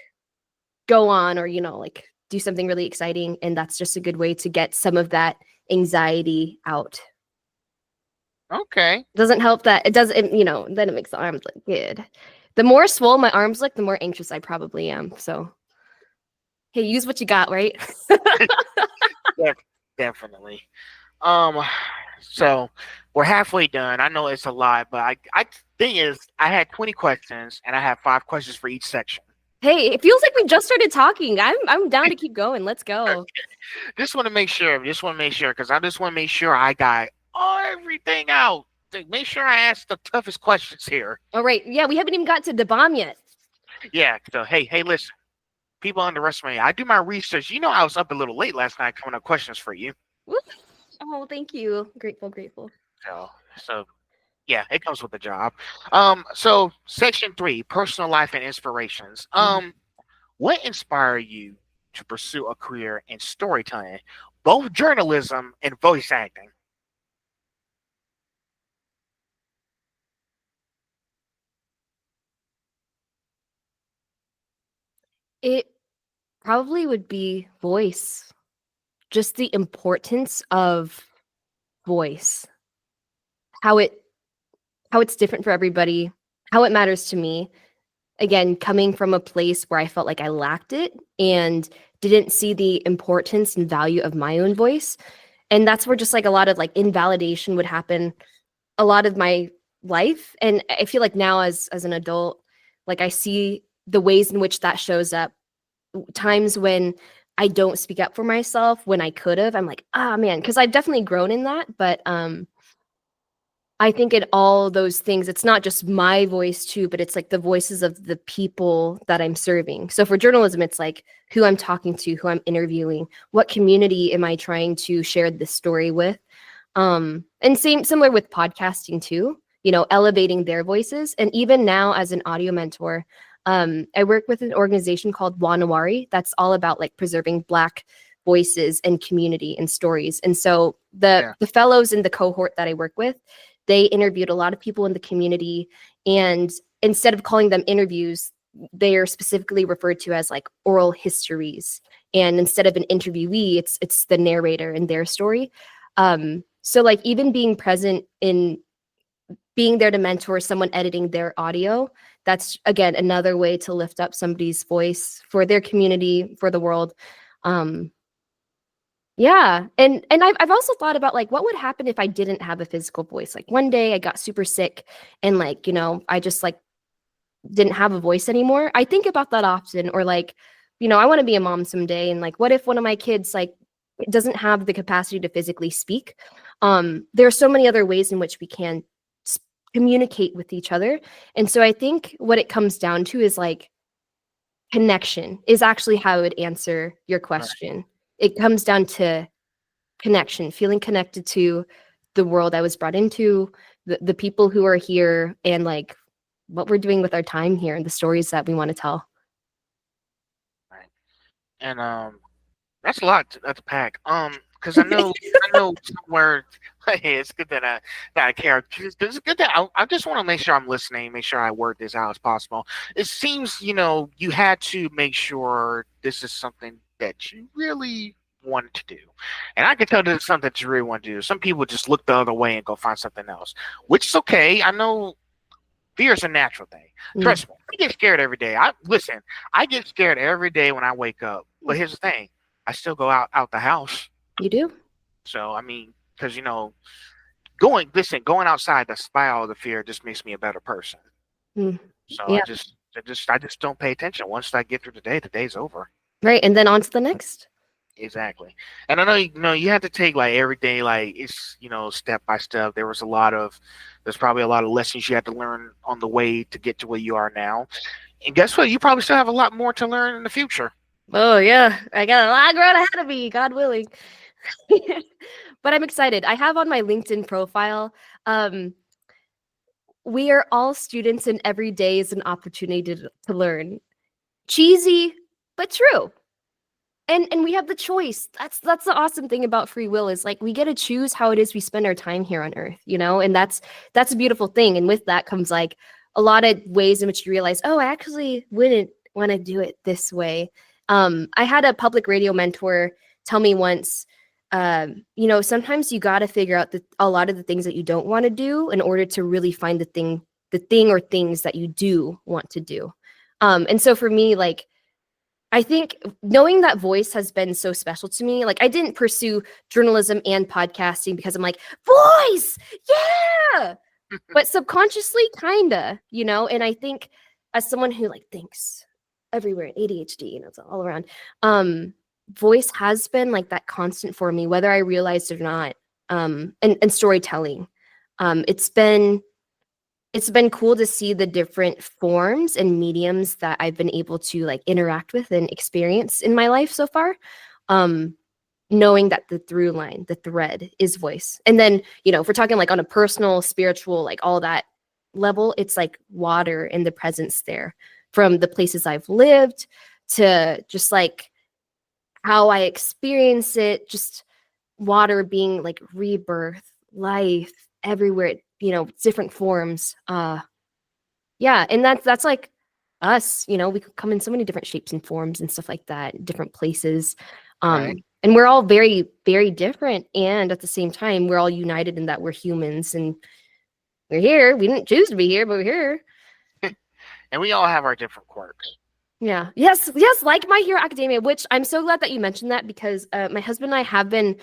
go on or, like, do something really exciting, and that's just a good way to get some of that anxiety out. Okay. Doesn't help that it doesn't, then it makes the arms look good. The more swole my arms look, the more anxious I probably am. So Hey, use what you got, right? Definitely. Um, so we're halfway done. I know it's a lot, but I thing is, I had 20 questions, and I have 5 questions for each section. Hey, it feels like we just started talking. I'm down to keep going. Let's go. Just want to make sure. Just want to make sure because I just want to make sure I got everything out. To make sure I ask the toughest questions here. All right. Yeah, we haven't even got to the bomb yet. Yeah. So hey, listen. People underestimate me. I do my research. You know, I was up a little late last night coming up questions for you. Woo. Oh, thank you. Grateful. So yeah, it comes with the job. So section 3, personal life and inspirations. What inspired you to pursue a career in storytelling, both journalism and voice acting? It probably would be voice. Just the importance of voice. How it's different for everybody, how it matters to me. Again, coming from a place where I felt like I lacked it and didn't see the importance and value of my own voice. And that's where just like a lot of like invalidation would happen a lot of my life. And I feel like now as an adult, like I see the ways in which that shows up. Times when I don't speak up for myself when I could have. I'm like, ah man, because I've definitely grown in that. But I think in all those things, it's not just my voice too, but it's like the voices of the people that I'm serving. So for journalism, it's like who I'm talking to, who I'm interviewing, what community am I trying to share this story with? And similar with podcasting too, you know, elevating their voices. And even now as an audio mentor, I work with an organization called Wanawari that's all about like preserving Black voices and community and stories. And so the fellows in the cohort that I work with, they interviewed a lot of people in the community, and instead of calling them interviews, they are specifically referred to as like oral histories. And instead of an interviewee, it's the narrator and their story. So like even being present in being there to mentor someone editing their audio, that's again another way to lift up somebody's voice for their community, for the world. Yeah. And I've also thought about like what would happen if I didn't have a physical voice. Like one day I got super sick and like, you know, I just like didn't have a voice anymore. I think about that often. Or like, you know, I want to be a mom someday, and like what if one of my kids like doesn't have the capacity to physically speak? There are so many other ways in which we can communicate with each other. And so I think what it comes down to is like connection is actually how I would answer your question. Right. It comes down to connection, feeling connected to the world I was brought into, the people who are here, and like what we're doing with our time here and the stories that we want to tell. Right. And that's a lot to pack. Because I know somewhere. Hey, it's good that I care. It's good that I just want to make sure I'm listening, make sure I word this out as possible. It seems, you know, you had to make sure this is something that you really wanted to do. And I can tell this is something that you really want to do. Some people just look the other way and go find something else, which is okay. I know fear is a natural thing. Trust me, I get scared every day. I get scared every day when I wake up. But here's the thing. I still go out the house. You do? So, I mean, because, you know, going outside despite all the fear just makes me a better person. So yeah. I just don't pay attention. Once I get through the day, the day's over. Right. And then on to the next. Exactly. And I know, you have to take like every day, like it's, you know, step by step. There's probably a lot of lessons you have to learn on the way to get to where you are now. And guess what? You probably still have a lot more to learn in the future. Oh yeah. I got a lot growing ahead of me, God willing. But I'm excited. I have on my LinkedIn profile, we are all students and every day is an opportunity to learn. Cheesy, but true. And we have the choice. That's the awesome thing about free will is like we get to choose how it is we spend our time here on earth, you know? And that's a beautiful thing. And with that comes like a lot of ways in which you realize, oh, I actually wouldn't want to do it this way. I had a public radio mentor tell me once, you know, sometimes you got to figure out a lot of the things that you don't want to do in order to really find the thing or things that you do want to do. And so for me, like, I think knowing that voice has been so special to me. Like I didn't pursue journalism and podcasting because I'm like, voice, yeah. But subconsciously, kinda, and I think as someone who like thinks everywhere, ADHD, it's all around, voice has been like that constant for me, whether I realized it or not. And storytelling. It's been cool to see the different forms and mediums that I've been able to like interact with and experience in my life so far. Knowing that the through line, the thread is voice. And then, if we're talking like on a personal, spiritual, like all that level, it's like water and the presence there from the places I've lived to just like how I experience it, just water being like rebirth, life everywhere, different forms. Yeah, and that's like us, we could come in so many different shapes and forms and stuff like that, different places. Right. And we're all very, very different. And at the same time, we're all united in that we're humans and we're here. We didn't choose to be here, but we're here. And we all have our different quirks. Yeah. Yes. Like My Hero Academia, which I'm so glad that you mentioned that because my husband and I have been,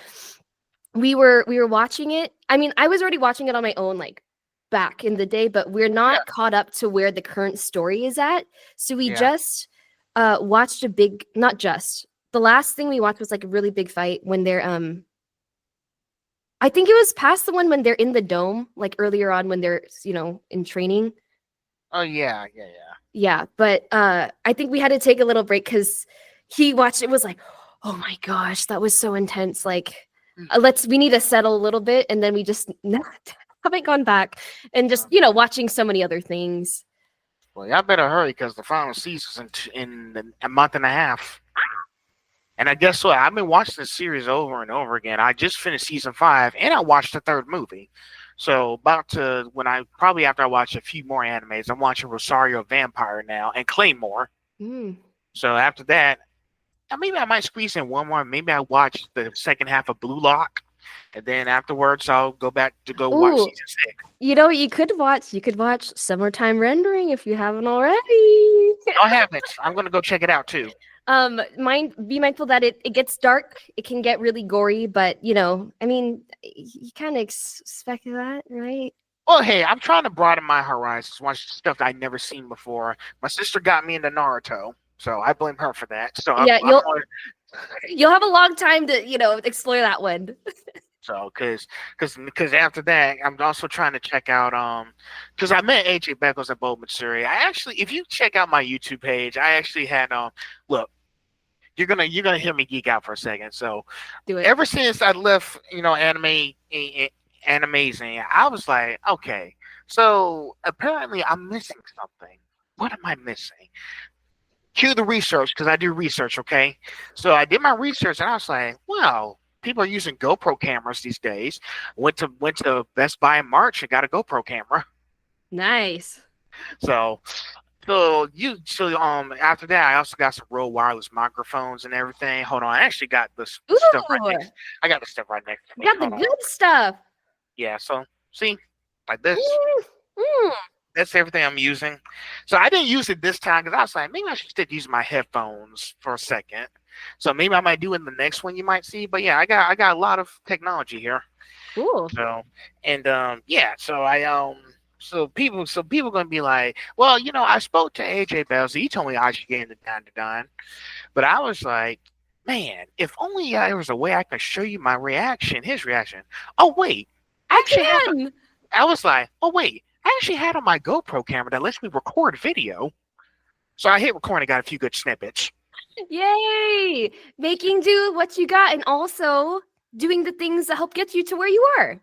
we were watching it. I mean, I was already watching it on my own, like back in the day, but we're not caught up to where the current story is at. So we just watched the last thing we watched was like a really big fight when they're I think it was past the one when they're in the dome, like earlier on when they're in training. Oh yeah. Yeah, but I think we had to take a little break because he watched it, was like, oh my gosh, that was so intense. Like we need to settle a little bit, and then we just haven't gone back and just watching so many other things. Well, y'all better hurry because the final season's in a month and a half. And I guess what? I've been watching this series over and over again. I just finished season 5, and I watched the 3rd movie. So after I watch a few more animes, I'm watching Rosario Vampire now and Claymore. So after that, maybe I might squeeze in one more. Maybe I watch the second half of Blue Lock, and then afterwards I'll go back to watch season 6. You could watch Summertime Rendering if you haven't already. I haven't. I'm gonna go check it out too. Be mindful that it gets dark. It can get really gory, but I mean, you kind of expect that, right? Well, hey, I'm trying to broaden my horizons, watch stuff that I've never seen before. My sister got me into Naruto, so I blame her for that. So yeah, you'll have a long time to explore that one. So, because after that, I'm also trying to check out because I met AJ Beckles at Bold Matsuri. If you check out my YouTube page, I actually had look, you're gonna hear me geek out for a second. So, do it. Ever since I left, Animazing, I was like, okay, so apparently I'm missing something. What am I missing? Cue the research because I do research. Okay, so I did my research and I was like, wow. People are using GoPro cameras these days. Went to Best Buy in March and got a GoPro camera. Nice. So after that, I also got some real wireless microphones and everything. Hold on, I actually got this stuff right next. I got the stuff right next to me. You got the good stuff. Yeah. So see, like this. That's everything I'm using. So I didn't use it this time because I was like, maybe I should stick using my headphones for a second. So maybe I might do it in the next one you might see. But yeah, I got a lot of technology here. Cool. So and so people gonna be like, well, I spoke to AJ Bells. He told me I should get into Dine to Dine. But I was like, man, if only there was a way I could show you my reaction, his reaction. Oh wait, I was like, oh wait, I actually had on my GoPro camera that lets me record video. So I hit record and got a few good snippets. Yay! Making do what you got and also doing the things that help get you to where you are.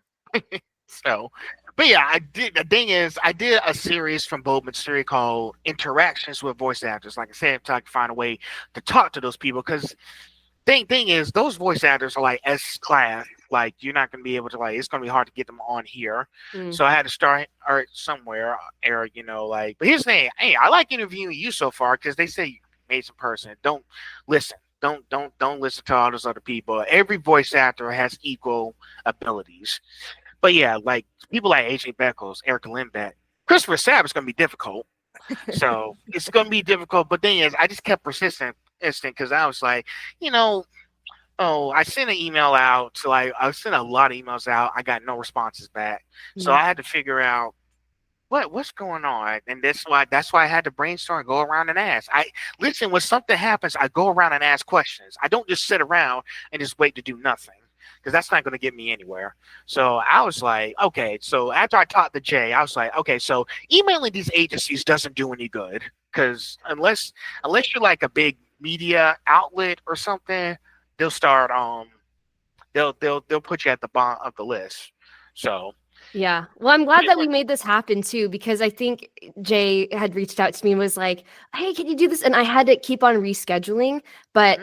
So, but yeah, the thing is, I did a series from Bold Matsuri called Interactions with Voice Actors. Like I said, I can find a way to talk to those people because thing is, those voice actors are like S class. Like you're not going to be able to it's going to be hard to get them on here. So I had to start somewhere or but here's the thing. Hey, I like interviewing you so far because they say you made some person. Don't listen. Don't listen to all those other people. Every voice actor has equal abilities. But yeah, like people like AJ Beckles, Erica Lindbeck, Christopher Sapp is going to be difficult. So it's going to be difficult. But thing is, I just kept persistent instant because I was like, you know, oh, I sent an email out to like I sent a lot of emails out. I got no responses back, so I had to figure out what's going on, and that's why I had to brainstorm, go around and ask. I listen when something happens, I go around and ask questions. I don't just sit around and just wait to do nothing because that's not going to get me anywhere. So I was like, okay. So after I talked to Jay, I was like, okay. So emailing these agencies doesn't do any good because unless you're like a big media outlet or something, they'll start they'll put you at the bottom of the list. So Yeah. Well, I'm glad that we made this happen too, because I think Jay had reached out to me and was like, "Hey, can you do this?" And I had to keep on rescheduling. But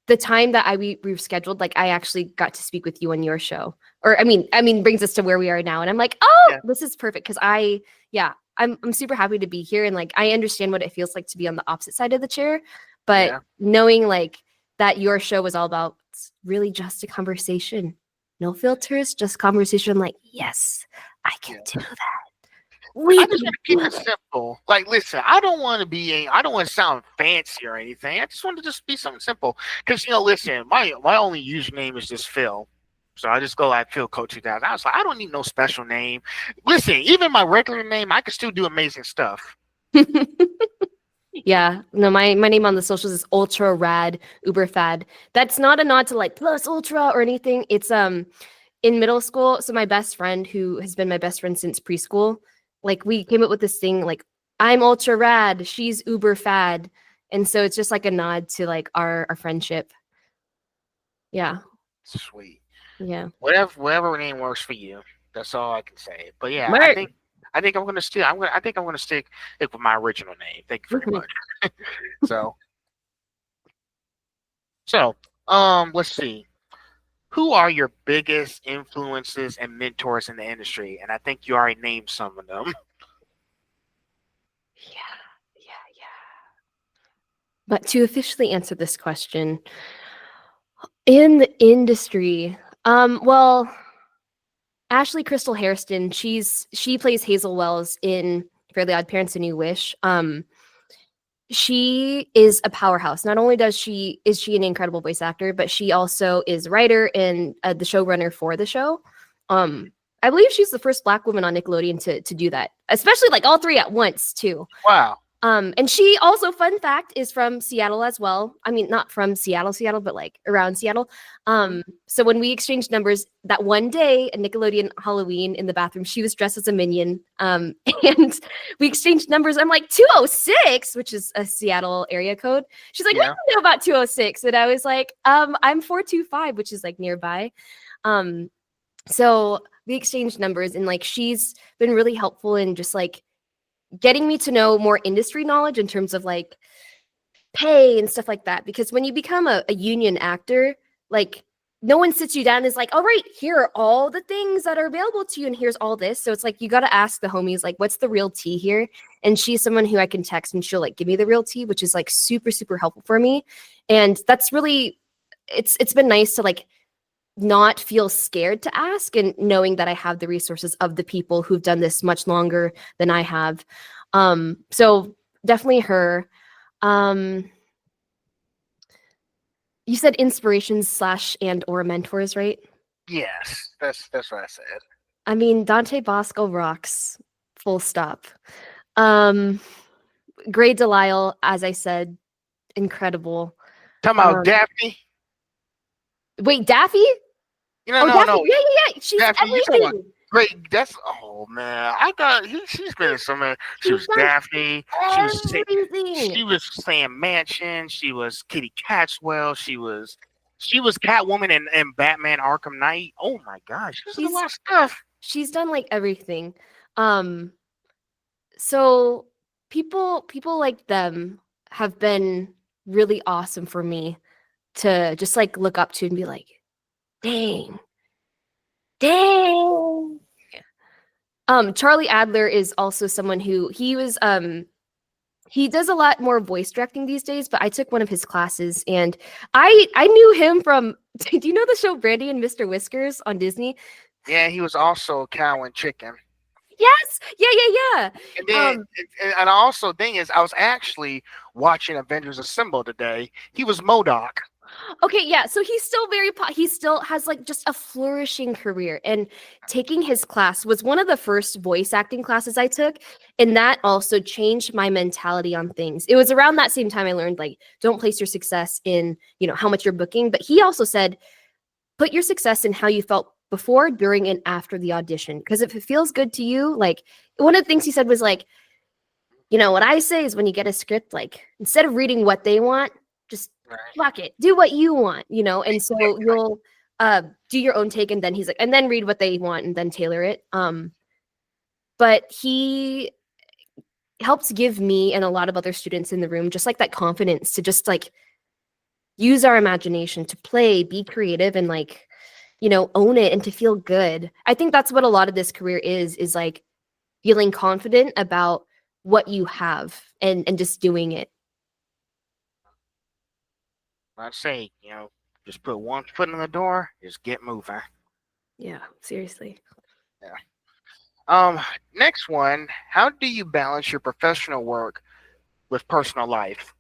the time that we rescheduled, like I actually got to speak with you on your show. Or I mean, brings us to where we are now. And I'm like, oh, this is perfect. Cause I'm super happy to be here. And like I understand what it feels like to be on the opposite side of the chair. But knowing like that your show was all about really just a conversation. No filters, just conversation. I'm like, yes, I can do that. I just want to keep it simple. Like, listen, I don't want to sound fancy or anything. I just want to just be something simple. Because, listen, my only username is just Phil. So I just go like Phil Coat 2000. I was like, I don't need no special name. Listen, even my regular name, I can still do amazing stuff. Yeah, no, my name on the socials is Ultra Rad Uber Fad. That's not a nod to like plus ultra or anything. It's in middle school. So my best friend, who has been my best friend since preschool, like we came up with this thing like I'm Ultra Rad, she's Uber Fad, and so it's just like a nod to like our friendship. Yeah. Sweet. Yeah. Whatever name works for you. That's all I can say. But yeah, Merk. I think I'm gonna stick. I think I'm gonna stick with my original name. Thank you very much. So, let's see. Who are your biggest influences and mentors in the industry? And I think you already named some of them. Yeah. But to officially answer this question, in the industry, well, Ashley Crystal Hairston, she plays Hazel Wells in Fairly OddParents: A New Wish. She is a powerhouse. Not only is she an incredible voice actor, but she also is a writer and the showrunner for the show. I believe she's the first Black woman on Nickelodeon to do that, especially like all three at once too. Wow. And she also, fun fact, is from Seattle as well. I mean, not from Seattle, but like around Seattle. So when we exchanged numbers that one day at Nickelodeon Halloween in the bathroom, she was dressed as a minion. And we exchanged numbers. I'm like, 206, which is a Seattle area code. She's like, what do you know about 206? And I was like, I'm 425, which is like nearby. So we exchanged numbers, and like she's been really helpful in just like getting me to know more industry knowledge in terms of like pay and stuff like that. Because when you become a union actor, like no one sits you down and is like, all right, here are all the things that are available to you, and here's all this. So it's like you got to ask the homies, like, what's the real tea here? And she's someone who I can text and she'll like give me the real tea, which is like super, super helpful for me. And that's really, it's been nice to like not feel scared to ask, and knowing that I have the resources of the people who've done this much longer than I have. So definitely her. You said inspirations / and or mentors, right? Yes, that's what I said. I mean, Dante Bosco rocks, full stop. Gray Delisle, as I said, incredible. Talking about Daphne? Wait, Daffy? No. Yeah. She's Daphne, everything. Great. Oh man, she's been in so many. She was Daphne. She was Sam Mansion. She was Kitty Catchwell. She was Catwoman in Batman: Arkham Knight. Oh my gosh, she's done a lot of stuff. She's done like everything. So people like them have been really awesome for me to just like look up to and be like, dang. Charlie Adler is also someone who he does a lot more voice directing these days, but I took one of his classes and I knew him from, do you know the show Brandy and Mr. Whiskers on Disney? Yeah, he was also Cow and Chicken. Yes. Yeah. And then, and also thing is, I was actually watching Avengers Assemble today. He was MODOK. Okay, yeah. So he's still he still has like just a flourishing career. And taking his class was one of the first voice acting classes I took, and that also changed my mentality on things. It was around that same time I learned like don't place your success in, how much you're booking, but he also said put your success in how you felt before, during, and after the audition. Because if it feels good to you, like one of the things he said was like, what I say is when you get a script, like instead of reading what they want, just Right. fuck it, do what you want, and so you'll do your own take, and then he's like, and then read what they want and then tailor it. But he helps give me and a lot of other students in the room just like that confidence to just like use our imagination to play, be creative, and like, own it and to feel good. I think that's what a lot of this career is like feeling confident about what you have and just doing it. I'd say, just put one foot in the door, just get moving. Yeah, seriously. Next one, how do you balance your professional work with personal life?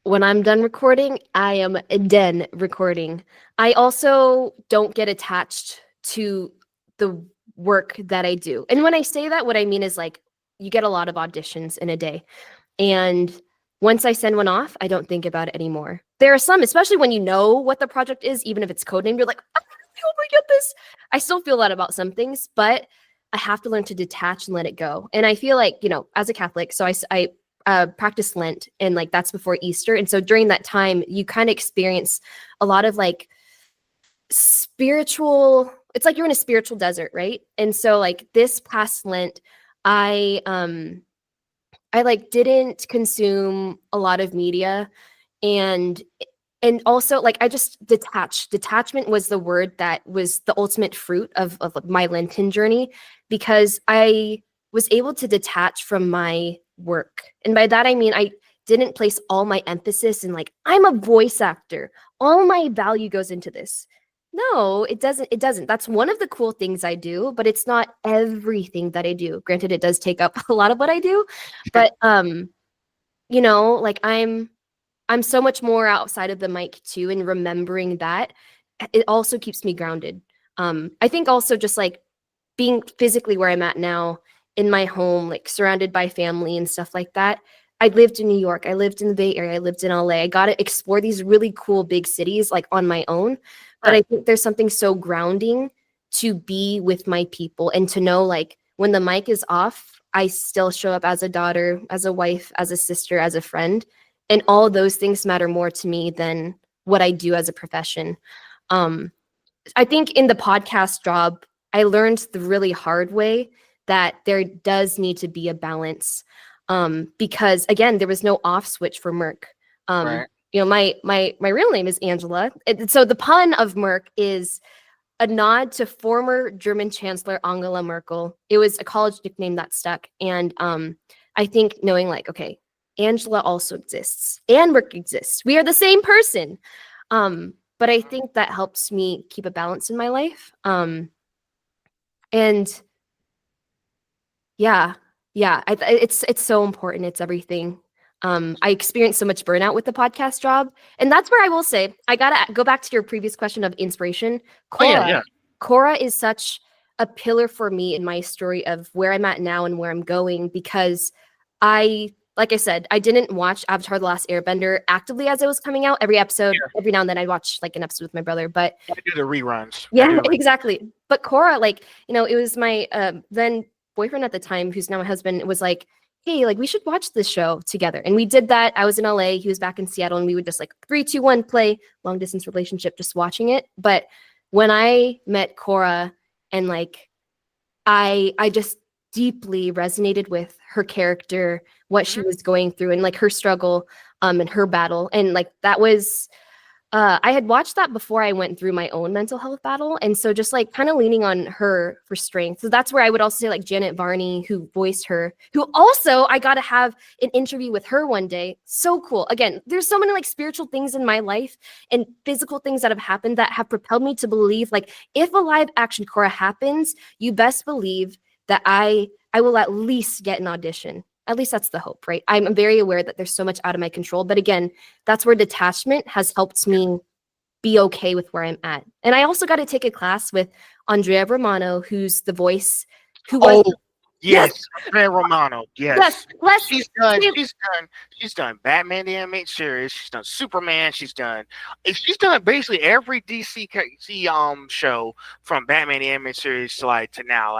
When I'm done recording, I am done recording. I also don't get attached to the work that I do. And when I say that, what I mean is like you get a lot of auditions in a day. And once I send one off, I don't think about it anymore. There are some, especially when you know what the project is, even if it's codename, you're like, I hope I get this. I still feel that about some things, but I have to learn to detach and let it go. And I feel like, as a Catholic, so I practice Lent, and like that's before Easter. And so during that time, you kind of experience a lot of like spiritual, it's like you're in a spiritual desert, right? And so like this past Lent, I like didn't consume a lot of media, and also like I just detached. Detachment was the word that was the ultimate fruit of my Lenten journey, because I was able to detach from my work. And by that I mean I didn't place all my emphasis in like I'm a voice actor, all my value goes into this. No, it doesn't. That's one of the cool things I do, but it's not everything that I do. Granted, it does take up a lot of what I do, but like I'm so much more outside of the mic too, and remembering that it also keeps me grounded. I think also just like being physically where I'm at now in my home, like surrounded by family and stuff like that. I lived in New York. I lived in the Bay Area. I lived in LA. I got to explore these really cool big cities like on my own. But I think there's something so grounding to be with my people and to know like when the mic is off, I still show up as a daughter, as a wife, as a sister, as a friend. And all those things matter more to me than what I do as a profession. I think in the podcast job, I learned the really hard way that there does need to be a balance, because again, there was no off switch for Merk. Right. My real name is Angela. So the pun of Merk is a nod to former German Chancellor Angela Merkel. It was a college nickname that stuck. And I think knowing like, okay, Angela also exists and Merk exists. We are the same person. But I think that helps me keep a balance in my life. And yeah, it's so important. It's everything. I experienced so much burnout with the podcast job, and that's where I will say I gotta go back to your previous question of inspiration. Cora is such a pillar for me in my story of where I'm at now and where I'm going, because like I said, I didn't watch Avatar: The Last Airbender actively as it was coming out. Every episode, every now and then, I'd watch like an episode with my brother. But I do the reruns. yeah, exactly. But Cora, like, it was my then boyfriend at the time, who's now my husband, was like, hey, like we should watch this show together. And we did that. I was in LA, he was back in Seattle, and we would just like 3, 2, 1, play, long distance relationship, just watching it. But when I met Cora, and like I just deeply resonated with her character, what she was going through, and like her struggle and her battle. And like that was I had watched that before I went through my own mental health battle. And so just like kind of leaning on her for strength. So that's where I would also say like Janet Varney, who voiced her, who also I got to have an interview with her one day. So cool. Again, there's so many like spiritual things in my life and physical things that have happened that have propelled me to believe like if a live action Korra happens, you best believe that I will at least get an audition. At least that's the hope, right? I'm very aware that there's so much out of my control. But again, that's where detachment has helped me be okay with where I'm at. And I also got to take a class with Andrea Romano, who's the voice, who was yes, Andrea Romano. Yes. let's She's done Batman the animated series. She's done Superman. She's done basically every DC show from Batman the animated series to now,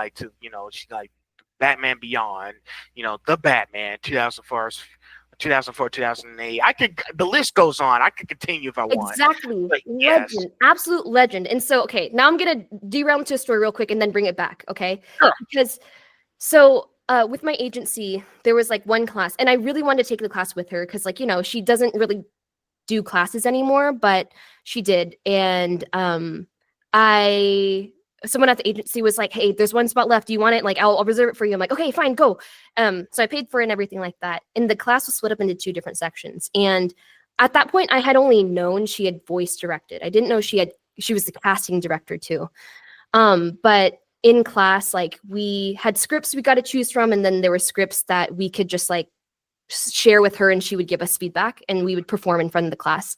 she's like Batman Beyond, the Batman 2004, 2008. The list goes on. I could continue if I want. Exactly. But legend. yes. Absolute legend. And so, okay, now I'm going to derail into a story real quick and then bring it back. Okay. Sure. Because so with my agency, there was like one class and I really wanted to take the class with her because she doesn't really do classes anymore, but she did. And someone at the agency was like, hey, there's one spot left. Do you want it? Like, I'll reserve it for you. I'm like, okay, fine, go. So I paid for it and everything like that. And the class was split up into 2 different sections. And at that point, I had only known she had voice directed. I didn't know she was the casting director too. But in class, like we had scripts we got to choose from. And then there were scripts that we could just like share with her and she would give us feedback and we would perform in front of the class.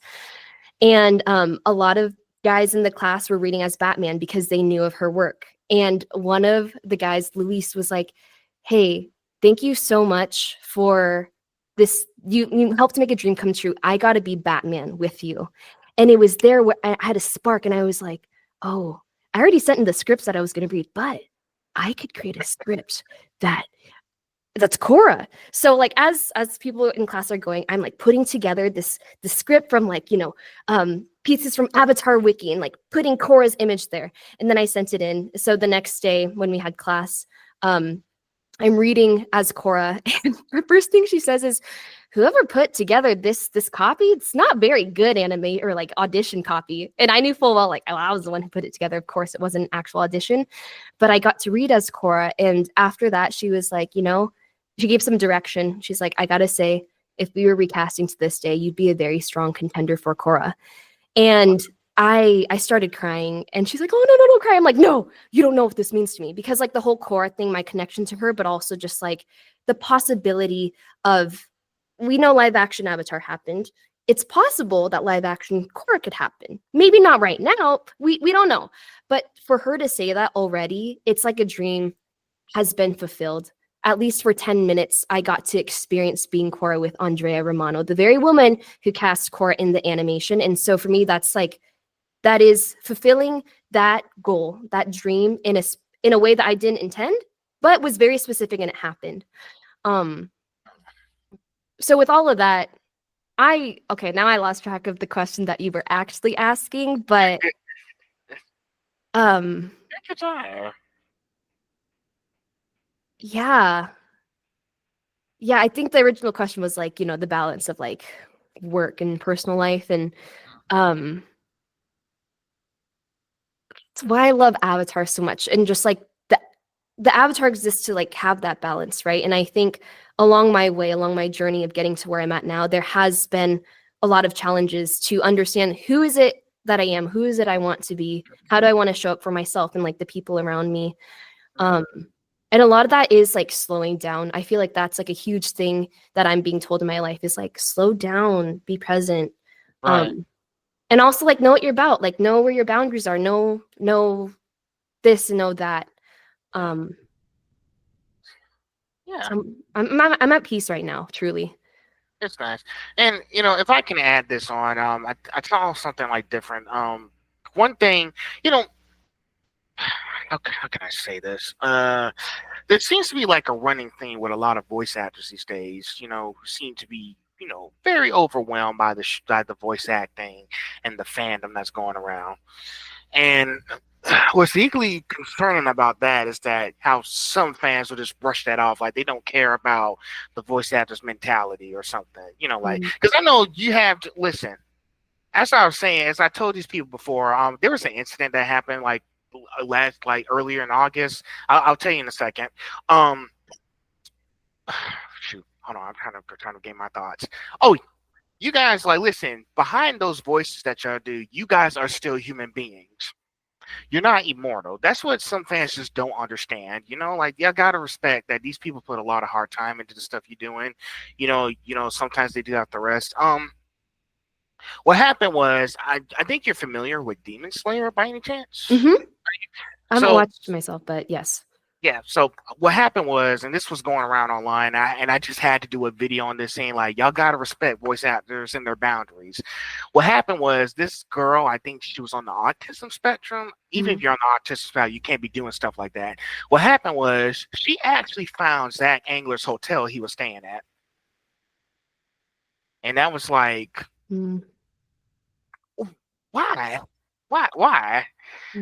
And a lot of guys in the class were reading as Batman because they knew of her work. And one of the guys, Luis, was like, hey, thank you so much for this. You helped make a dream come true. I got to be Batman with you. And it was there where I had a spark and I was like, oh, I already sent in the scripts that I was going to read, but I could create a script that's Korra. So like as people in class are going, I'm like putting together the script from like, pieces from Avatar Wiki and like putting Korra's image there. And then I sent it in. So the next day when we had class, I'm reading as Korra. And the first thing she says is, whoever put together this copy, it's not very good anime or like audition copy. And I knew full well, like, oh, I was the one who put it together. Of course, it wasn't an actual audition, but I got to read as Korra. And after that, she was like, she gave some direction. She's like, I got to say, if we were recasting to this day, you'd be a very strong contender for Korra. And I started crying and she's like, oh, no, don't cry. I'm like, no, you don't know what this means to me. Because like the whole Korra thing, my connection to her, but also just like the possibility of, we know live action Avatar happened. It's possible that live action Korra could happen. Maybe not right now. We don't know. But for her to say that already, it's like a dream has been fulfilled. At least for 10 minutes, I got to experience being Korra with Andrea Romano, the very woman who cast Korra in the animation. And so for me, that is fulfilling that goal, that dream in a way that I didn't intend, but was very specific and it happened. So with all of that, now I lost track of the question that you were actually asking, but yeah, I think the original question was like, the balance of like work and personal life. And it's why I love Avatar so much. And just like the Avatar exists to like have that balance, right? And I think along my journey of getting to where I'm at now, there has been a lot of challenges to understand who is it that I am, who is it I want to be, how do I want to show up for myself and like the people around me. And a lot of that is like slowing down. I feel like that's like a huge thing that I'm being told in my life is like, slow down, be present. Right. And also like know what you're about, like know where your boundaries are, know this and know that. Yeah. So I'm at peace right now, truly. It's nice. And if I can add this on, I saw something like different. One thing, how can I say this? There seems to be like a running thing with a lot of voice actors these days, who seem to be, very overwhelmed by the voice acting and the fandom that's going around. And what's equally concerning about that is that how some fans will just brush that off, like they don't care about the voice actor's mentality or something, like, because I know you have to listen. as I was saying, as I told these people before, there was an incident that happened like earlier in August. I'll tell you in a second. Um, shoot, hold on, I'm trying to gain my thoughts. Oh, you guys, like, listen, behind those voices that y'all do, you guys are still human beings. You're not immortal. That's what some fans just don't understand. You know, like, y'all gotta respect that these people put a lot of hard time into the stuff you're doing. Sometimes they do have to rest. What happened was, I think you're familiar with Demon Slayer by any chance? Mm-hmm. I haven't So watched myself, but yes. yeah, so what happened was, and this was going around online, I just had to do a video on this saying, like, y'all gotta respect voice actors and their boundaries. What happened was, this girl, I think she was on the autism spectrum. Even if you're on the autism spectrum, you can't be doing stuff like that. What happened was, she actually found Zach Angler's hotel he was staying at, and that was like, why? Why?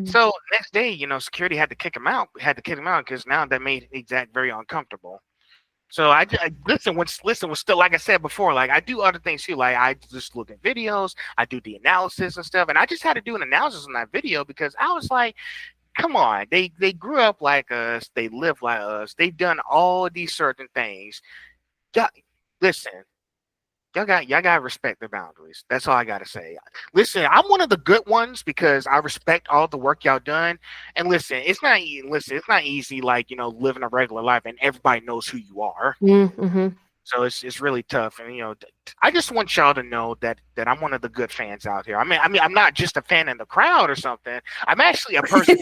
So next day, security had to kick him out. Because now that made Zach very uncomfortable. So I listen. Was still, like I said before, like, I do other things too. Like, I just look at videos, I do the analysis and stuff, and I just had to do an analysis on that video because I was like, come on, they grew up like us, they live like us, they've done all these certain things. Listen. Y'all got to respect their boundaries. That's all I gotta say. Listen, I'm one of the good ones because I respect all the work y'all done. And listen, it's not easy, like, living a regular life and everybody knows who you are. Mm-hmm. So it's really tough. And I just want y'all to know that I'm one of the good fans out here. I mean, I'm not just a fan in the crowd or something. I'm actually a person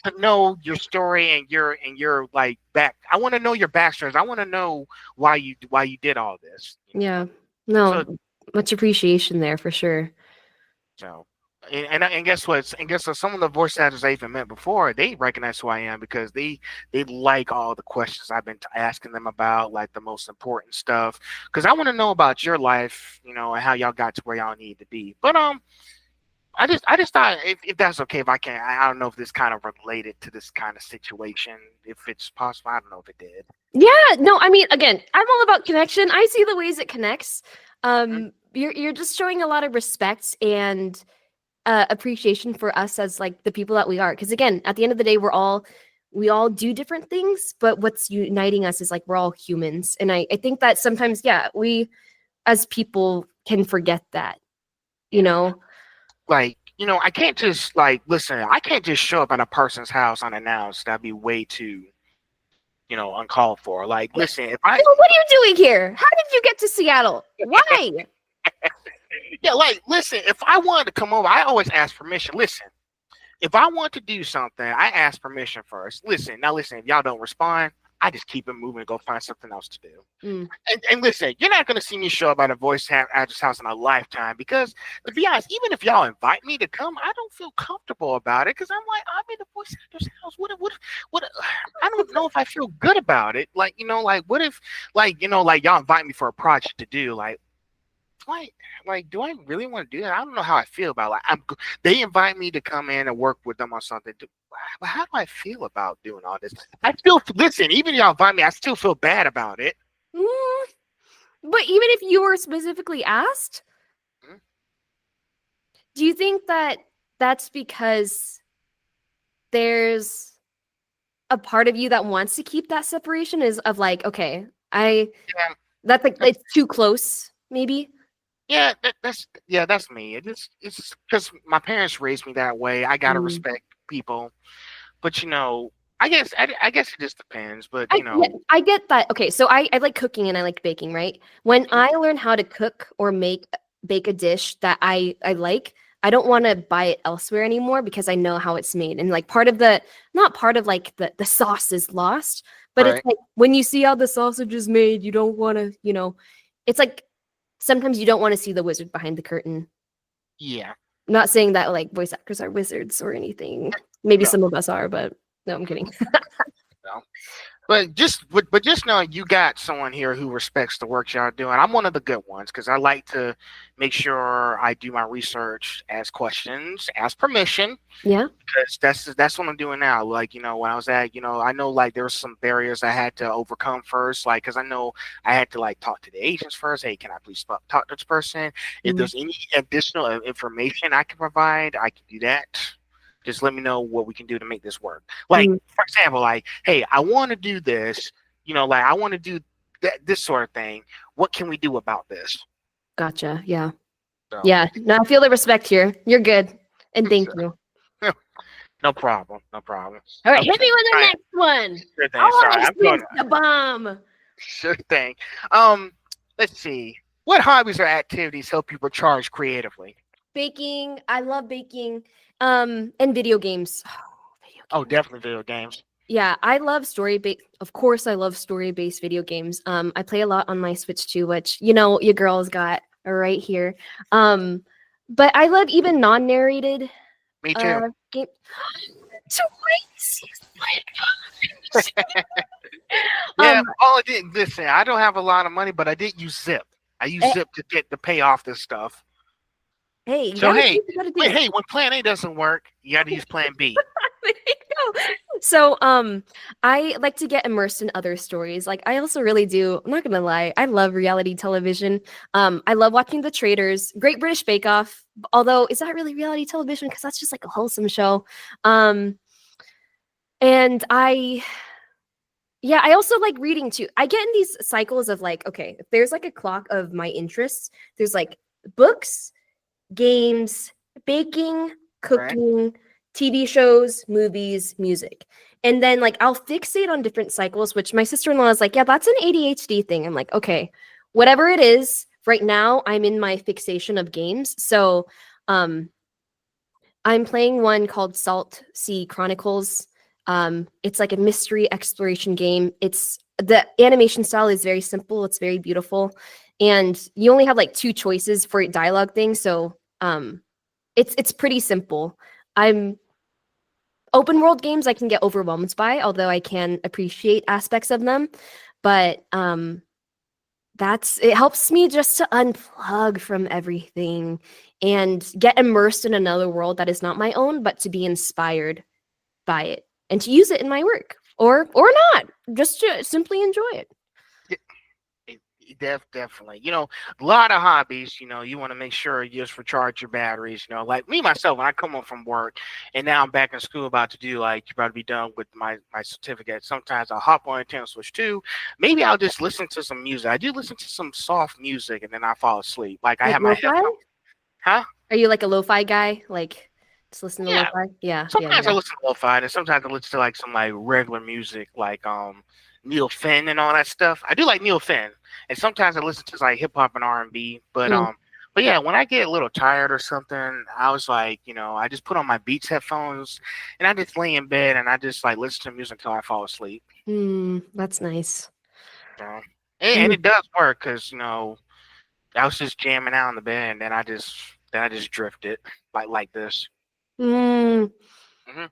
to know your story and your like back. I want to know your backstories. I want to know why you did all this. Yeah. No, So, much appreciation there for sure. so and guess what? And guess what? Some of the voice actors I even met before, they recognize who I am because they like all the questions I've been asking them about, like the most important stuff. Because I want to know about your life, and how y'all got to where y'all need to be. But I just thought if that's okay, if I can, I don't know if this kind of related to this kind of situation, if it's possible. I don't know if it did. Yeah, no, I mean, again, I'm all about connection. I see the ways it connects. You're just showing a lot of respect and appreciation for us as like the people that we are. Because again, at the end of the day, we all do different things, but what's uniting us is like we're all humans. And I think that sometimes, yeah, we as people can forget that, Like, I can't just I can't just show up at a person's house unannounced. That'd be way too, uncalled for. Like, listen, what are you doing here? How did you get to Seattle? Why? Yeah, like, listen, if I wanted to come over, I always ask permission. Listen, if I want to do something, I ask permission first. Listen, if y'all don't respond, I just keep it moving and go find something else to do. And listen, you're not going to see me show up at a voice actor's house in a lifetime because, to be honest, even if y'all invite me to come, I don't feel comfortable about it because I'm like, I'm in the voice actor's house. What? I don't know if I feel good about it. Like, what if, y'all invite me for a project to do, like, do I really want to do that? I don't know how I feel about it. They invite me to come in and work with them on something. But how do I feel about doing all this? I still listen. Even if y'all invite me, I still feel bad about it. But even if you were specifically asked, do you think that that's because there's a part of you that wants to keep that separation? Is of like, okay, that's like it's too close, maybe. Yeah, that's me. It's because my parents raised me that way. I gotta respect people, but I guess it just depends. But I get that. Okay, so I like cooking and I like baking, right? When I learn how to cook or bake a dish that I like, I don't want to buy it elsewhere anymore because I know how it's made. And like not part of like the sauce is lost, but It's like when you see how the sausage is made, you don't want to, it's like sometimes you don't want to see the wizard behind the curtain. Yeah. I'm not saying that like voice actors are wizards or anything. Maybe some of us are, but no, I'm kidding. No. but just know you got someone here who respects the work y'all doing. I'm one of the good ones because I like to make sure I do my research, ask questions, ask permission, Yeah. because that's what I'm doing now. Like, when I was at, I know like there were some barriers I had to overcome first, like because I know I had to like talk to the agents first. Hey, can I please talk to this person? If Mhm. there's any additional information I can provide, I can do that. Just let me know what we can do to make this work. Like, Mhm. for example, like, hey, I want to do this. Like I want to do this sort of thing. What can we do about this? Gotcha. Yeah. So, Yeah. No, I feel the respect here. You're good. And thank you. no problem, no problem. All right, I'm hit me with the trying. next one. Sure I thing. want Sorry, to I'm going. experience the bomb. Sure thing. Um, let's see. What hobbies or activities help you recharge creatively? Baking. I love baking. And video games. Video Oh, games. definitely video games. Yeah, I love story-based. Of course, I love story-based video games. I play a lot on my Switch too, which your girls got right here. But I love even non-narrated Me too. game. Toys. Yeah. um, All I did. Listen, I don't have a lot of money, but I did use Zip. I use eh, Zip to pay off this stuff. hey, you So gotta do hey, what you gotta do. hey, when Plan A doesn't work, you got to use Plan B. There you go. So, I like to get immersed in other stories. Like, I also really do. I'm not gonna lie. I love reality television. I love watching The Traitors, Great British Bake Off. Although, is that really reality television? Because that's just like a wholesome show. And I also like reading too. I get in these cycles of like, okay, if there's like a clock of my interests, there's like books, games, baking, Right. cooking, TV shows, movies, music. And then like I'll fixate on different cycles, which my sister-in-law is like, yeah, that's an ADHD thing. I'm like, okay, whatever it is, right now I'm in my fixation of games. So I'm playing one called Salt Sea Chronicles. It's like a mystery exploration game. The animation style is very simple. It's very beautiful, and you only have like two choices for dialogue things. So it's pretty simple. I'm open world games I can get overwhelmed by, although I can appreciate aspects of them. But it helps me just to unplug from everything and get immersed in another world that is not my own, but to be inspired by it and to use it in my work or not, just to simply enjoy it. Definitely. A lot of hobbies, you want to make sure you just recharge your batteries. Like me, myself, when I come home from work and now I'm back in school about to do, like, about to be done with my certificate. Sometimes I'll hop on Nintendo Switch 2. Maybe I'll just listen to some music. I do listen to some soft music and then I fall asleep. Like I Like have my lo-fi? headphones. Huh? Are you like a lo-fi guy? Like just listen to Yeah. lo-fi? Yeah, yeah, Sometimes I yeah. listen to lo-fi and sometimes I listen to like some like regular music, like Neil Finn and all that stuff. I do like Neil Finn, and sometimes I listen to like hip hop and R&B. Mm. But yeah, when I get a little tired or something, I was like, I just put on my Beats headphones and I just lay in bed and I just like listen to music until I fall asleep. That's nice. So, and Mm. it does work because I was just jamming out in the bed and then I just drifted like this. Mm, Hmm.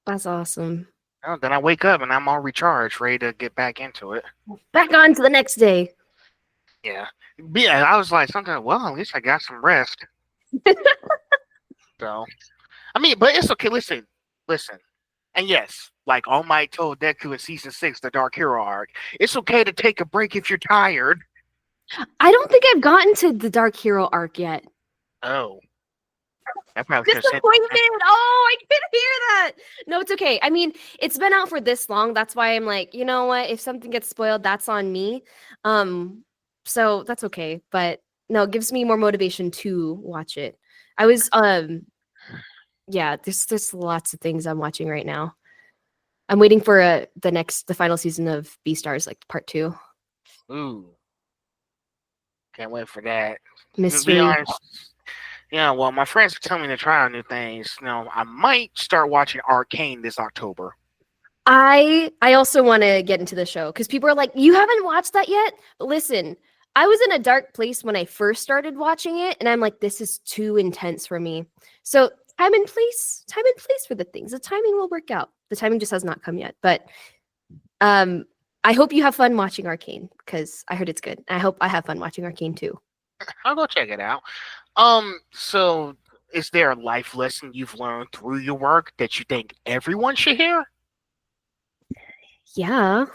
that's awesome. Then I wake up and I'm all recharged, ready to get back into it. Back on to the next day. Yeah. Yeah, I was like, sometimes, well, at least I got some rest. So, I mean, but it's okay. Listen. And yes, like All Might told Deku in season 6, the Dark Hero arc, it's okay to take a break if you're tired. I don't think I've gotten to the Dark Hero arc yet. Oh. I probably should have said Disappointment. that. Oh, I can hear that. No, it's okay. I mean, it's been out for this long. That's why I'm like, you know what? If something gets spoiled, that's on me. So that's okay. But no, it gives me more motivation to watch it. I was yeah, there's lots of things I'm watching right now. I'm waiting for the final season of Beastars, like part 2. Ooh. Can't wait for that. To be Mystery. honest, yeah, well, my friends are telling me to try out new things. I might start watching Arcane this October. I also want to get into the show because people are like, you haven't watched that yet? But listen, I was in a dark place when I first started watching it, and I'm like, this is too intense for me. So time and place for the things. The timing will work out. The timing just has not come yet, but I hope you have fun watching Arcane because I heard it's good. I hope I have fun watching Arcane too. I'll go check it out. So is there a life lesson you've learned through your work that you think everyone should hear? Yeah.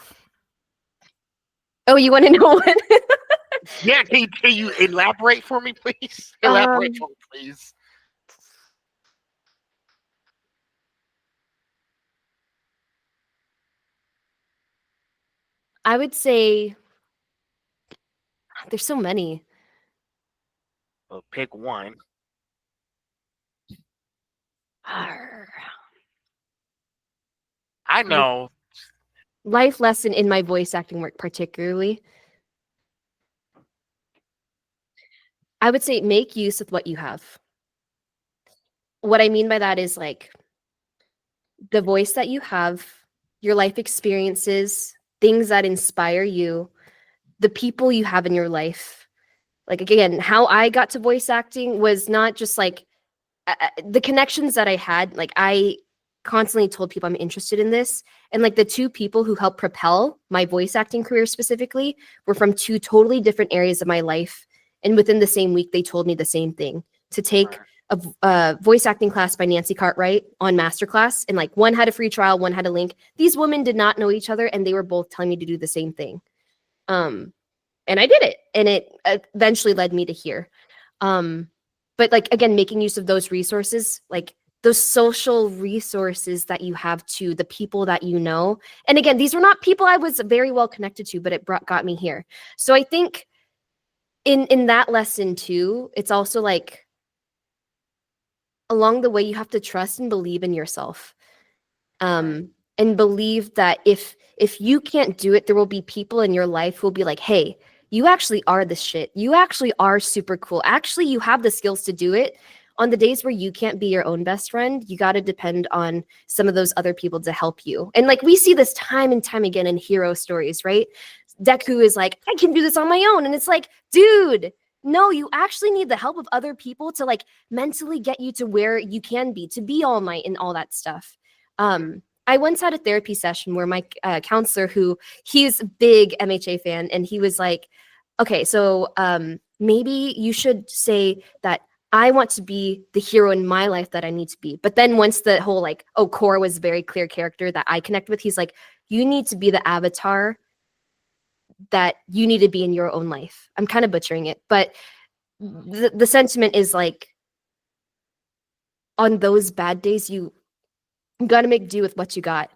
Oh, you want to know what? Yeah, can you elaborate for me, please? Elaborate for me, please. I would say there's so many. Well, pick one. Arr. I know. Life lesson in my voice acting work, particularly. I would say make use of what you have. What I mean by that is like the voice that you have, your life experiences, things that inspire you, the people you have in your life. Like, again, how I got to voice acting was not just like the connections that I had. Like, I constantly told people I'm interested in this. And like the two people who helped propel my voice acting career specifically were from two totally different areas of my life. And within the same week, they told me the same thing, to take a voice acting class by Nancy Cartwright on Masterclass. And like one had a free trial, one had a link. These women did not know each other, and they were both telling me to do the same thing. And I did it, and it eventually led me to here. But like, again, making use of those resources, like those social resources that you have to the people that you know. And again, these were not people I was very well connected to, but it got me here. So I think in that lesson too, it's also like along the way, you have to trust and believe in yourself. And believe that if you can't do it, there will be people in your life who will be like, hey, you actually are this shit. You actually are super cool. Actually, you have the skills to do it. On the days where you can't be your own best friend, you got to depend on some of those other people to help you. And like we see this time and time again in hero stories, right? Deku is like, I can do this on my own. And it's like, dude, no, you actually need the help of other people to like mentally get you to where you can be, to be All Might and all that stuff. I once had a therapy session where my counselor, he's a big MHA fan, and he was like, okay, so maybe you should say that I want to be the hero in my life that I need to be. But then once the whole like, Korra was a very clear character that I connect with, he's like, you need to be the avatar that you need to be in your own life. I'm kind of butchering it, but the sentiment is like, on those bad days, you got to make do with what you got.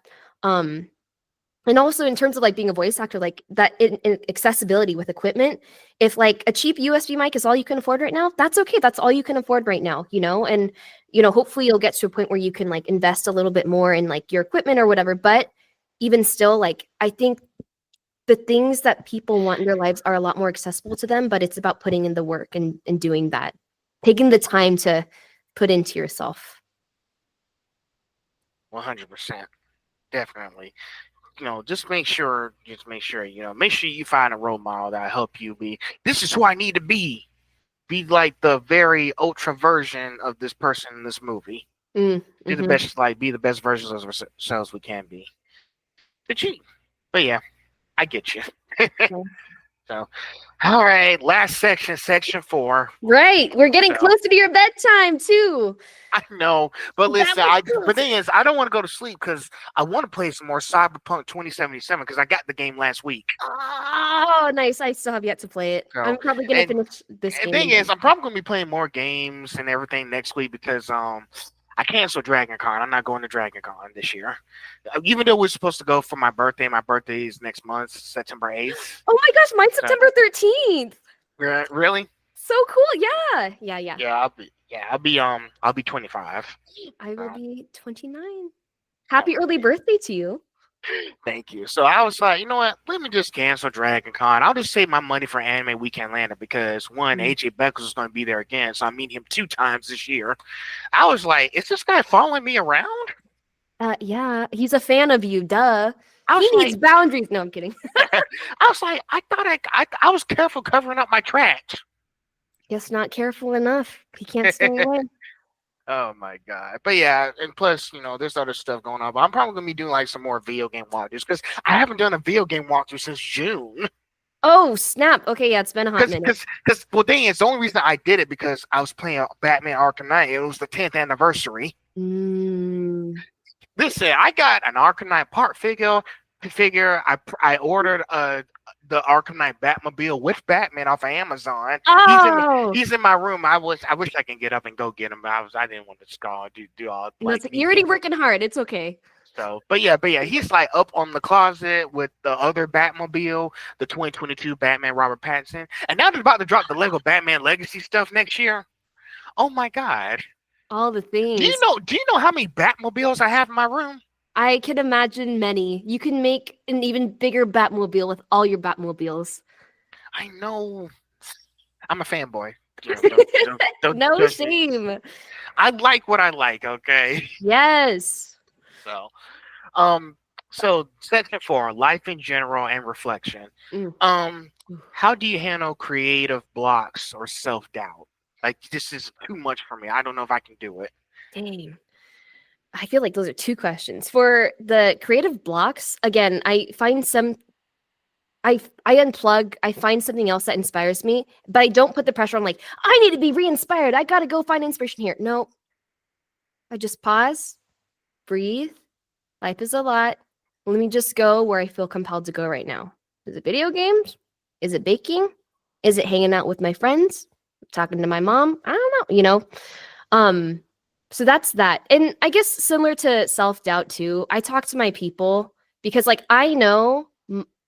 And also in terms of like being a voice actor, like that in accessibility with equipment, if like a cheap USB mic is all you can afford right now, that's okay. That's all you can afford right now, you know? And, you know, hopefully you'll get to a point where you can like invest a little bit more in like your equipment or whatever. But even still, like, I think the things that people want in their lives are a lot more accessible to them, but it's about putting in the work and doing that, taking the time to put into yourself. 100%. Definitely. You know, just make sure, you know, make sure you find a role model that help you be, this is who I need to be. Be like the very ultra version of this person in this movie. Be the best, like, be the best versions of ourselves we can be. But yeah, I get you. So, all right, last section 4. Right, we're getting closer to your bedtime too. I know, but listen, the thing is, I don't want to go to sleep because I want to play some more Cyberpunk 2077 because I got the game last week. Oh, nice! I still have yet to play it. So, I'm probably gonna finish this game. The thing is, I'm probably gonna be playing more games and everything next week because I canceled Dragon Con. I'm not going to Dragon Con this year, even though we're supposed to go for my birthday. My birthday is next month, September 8th. Oh my gosh, mine's September 13th. Really? So cool! Yeah. Yeah, I'll be 25. I will be 29. Happy early birthday to you. Thank you. So I was like, you know what? Let me just cancel Dragon Con. I'll just save my money for Anime Weekend Atlanta because one, AJ Beckles is going to be there again, so I meet him 2 times this year. I was like, is this guy following me around? Yeah, he's a fan of you. Duh. He needs boundaries. No, I'm kidding. I was like, I thought I was careful covering up my tracks. Guess not careful enough. He can't stay away. Oh my god! But yeah, and plus, there's other stuff going on. But I'm probably gonna be doing like some more video game walkthroughs because I haven't done a video game walkthrough since June. Oh, snap. Okay, yeah, it's been a hot minute. Because well, dang, it's the only reason I did it because I was playing Batman Arkham Knight. It was the 10th anniversary. Mm. Listen, I got an Arkham Knight part figure. I ordered the Arkham Knight Batmobile with Batman off of Amazon. Oh, He's in my room. I wish I can get up and go get him, but I didn't want to do all no, like you're already working hard. It's okay. so. But yeah, he's like up on the closet with the other Batmobile, the 2022 Batman Robert Pattinson, and now they're about to drop the Lego Batman Legacy stuff next year. Oh my god! All the things. Do you know how many Batmobiles I have in my room? I can imagine many. You can make an even bigger Batmobile with all your Batmobiles. I know. I'm a fanboy. No judge me. shame. I like what I like. Okay. Yes. So, so section 4, life in general and reflection. Mm. How do you handle creative blocks or self-doubt? Like, this is too much for me. I don't know if I can do it. Dang. I feel like those are two questions. For the creative blocks, again, I unplug, I find something else that inspires me, but I don't put the pressure on like, I need to be re-inspired. I got to go find inspiration here. No. I just pause, breathe. Life is a lot. Let me just go where I feel compelled to go right now. Is it video games? Is it baking? Is it hanging out with my friends? Talking to my mom? I don't know, So that's that. And I guess similar to self-doubt too, I talk to my people because like I know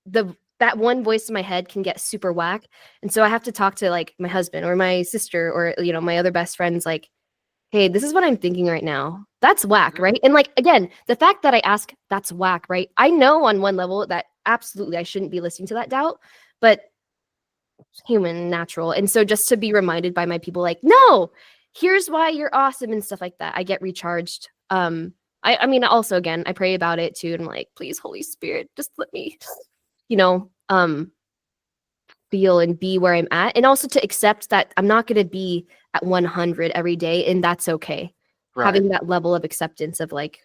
that one voice in my head can get super whack. And so I have to talk to like my husband or my sister or my other best friends like, hey, this is what I'm thinking right now. That's whack, right? And like again, the fact that I ask that's whack, right? I know on one level that absolutely I shouldn't be listening to that doubt, but human, natural. And so just to be reminded by my people like, no, here's why you're awesome and stuff like that. I get recharged. I mean, also again, I pray about it too. And I'm like, please, Holy Spirit, just let me, feel and be where I'm at. And also to accept that I'm not going to be at 100 every day. And that's okay. Right. Having that level of acceptance of like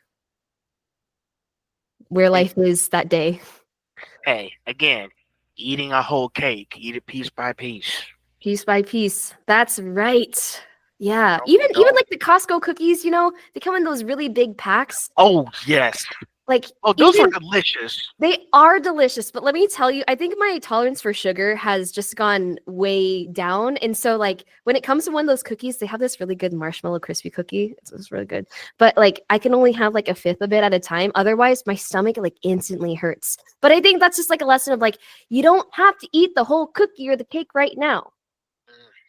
where life is that day. Hey, again, eating a whole cake, eat it piece by piece. Piece by piece. That's right. Yeah. Even like the Costco cookies, they come in those really big packs. Oh, yes. Like, oh, those are delicious. They are delicious, but let me tell you, I think my tolerance for sugar has just gone way down. And so, like, when it comes to one of those cookies, they have this really good marshmallow crispy cookie. It's really good. But like, I can only have like a fifth of it at a time. Otherwise, my stomach like instantly hurts. But I think that's just like a lesson of like, you don't have to eat the whole cookie or the cake right now.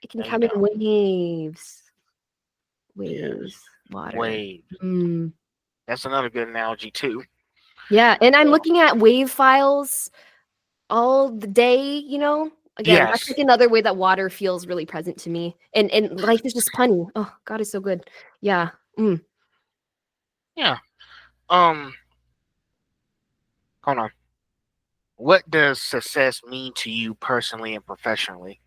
It can come in waves. Water. Waves. That's another good analogy too. Yeah, and I'm looking at wave files all the day, Again, that's like another way that water feels really present to me. And life is just punny. Oh, God is so good. Yeah. Yeah. Hold on. What does success mean to you personally and professionally?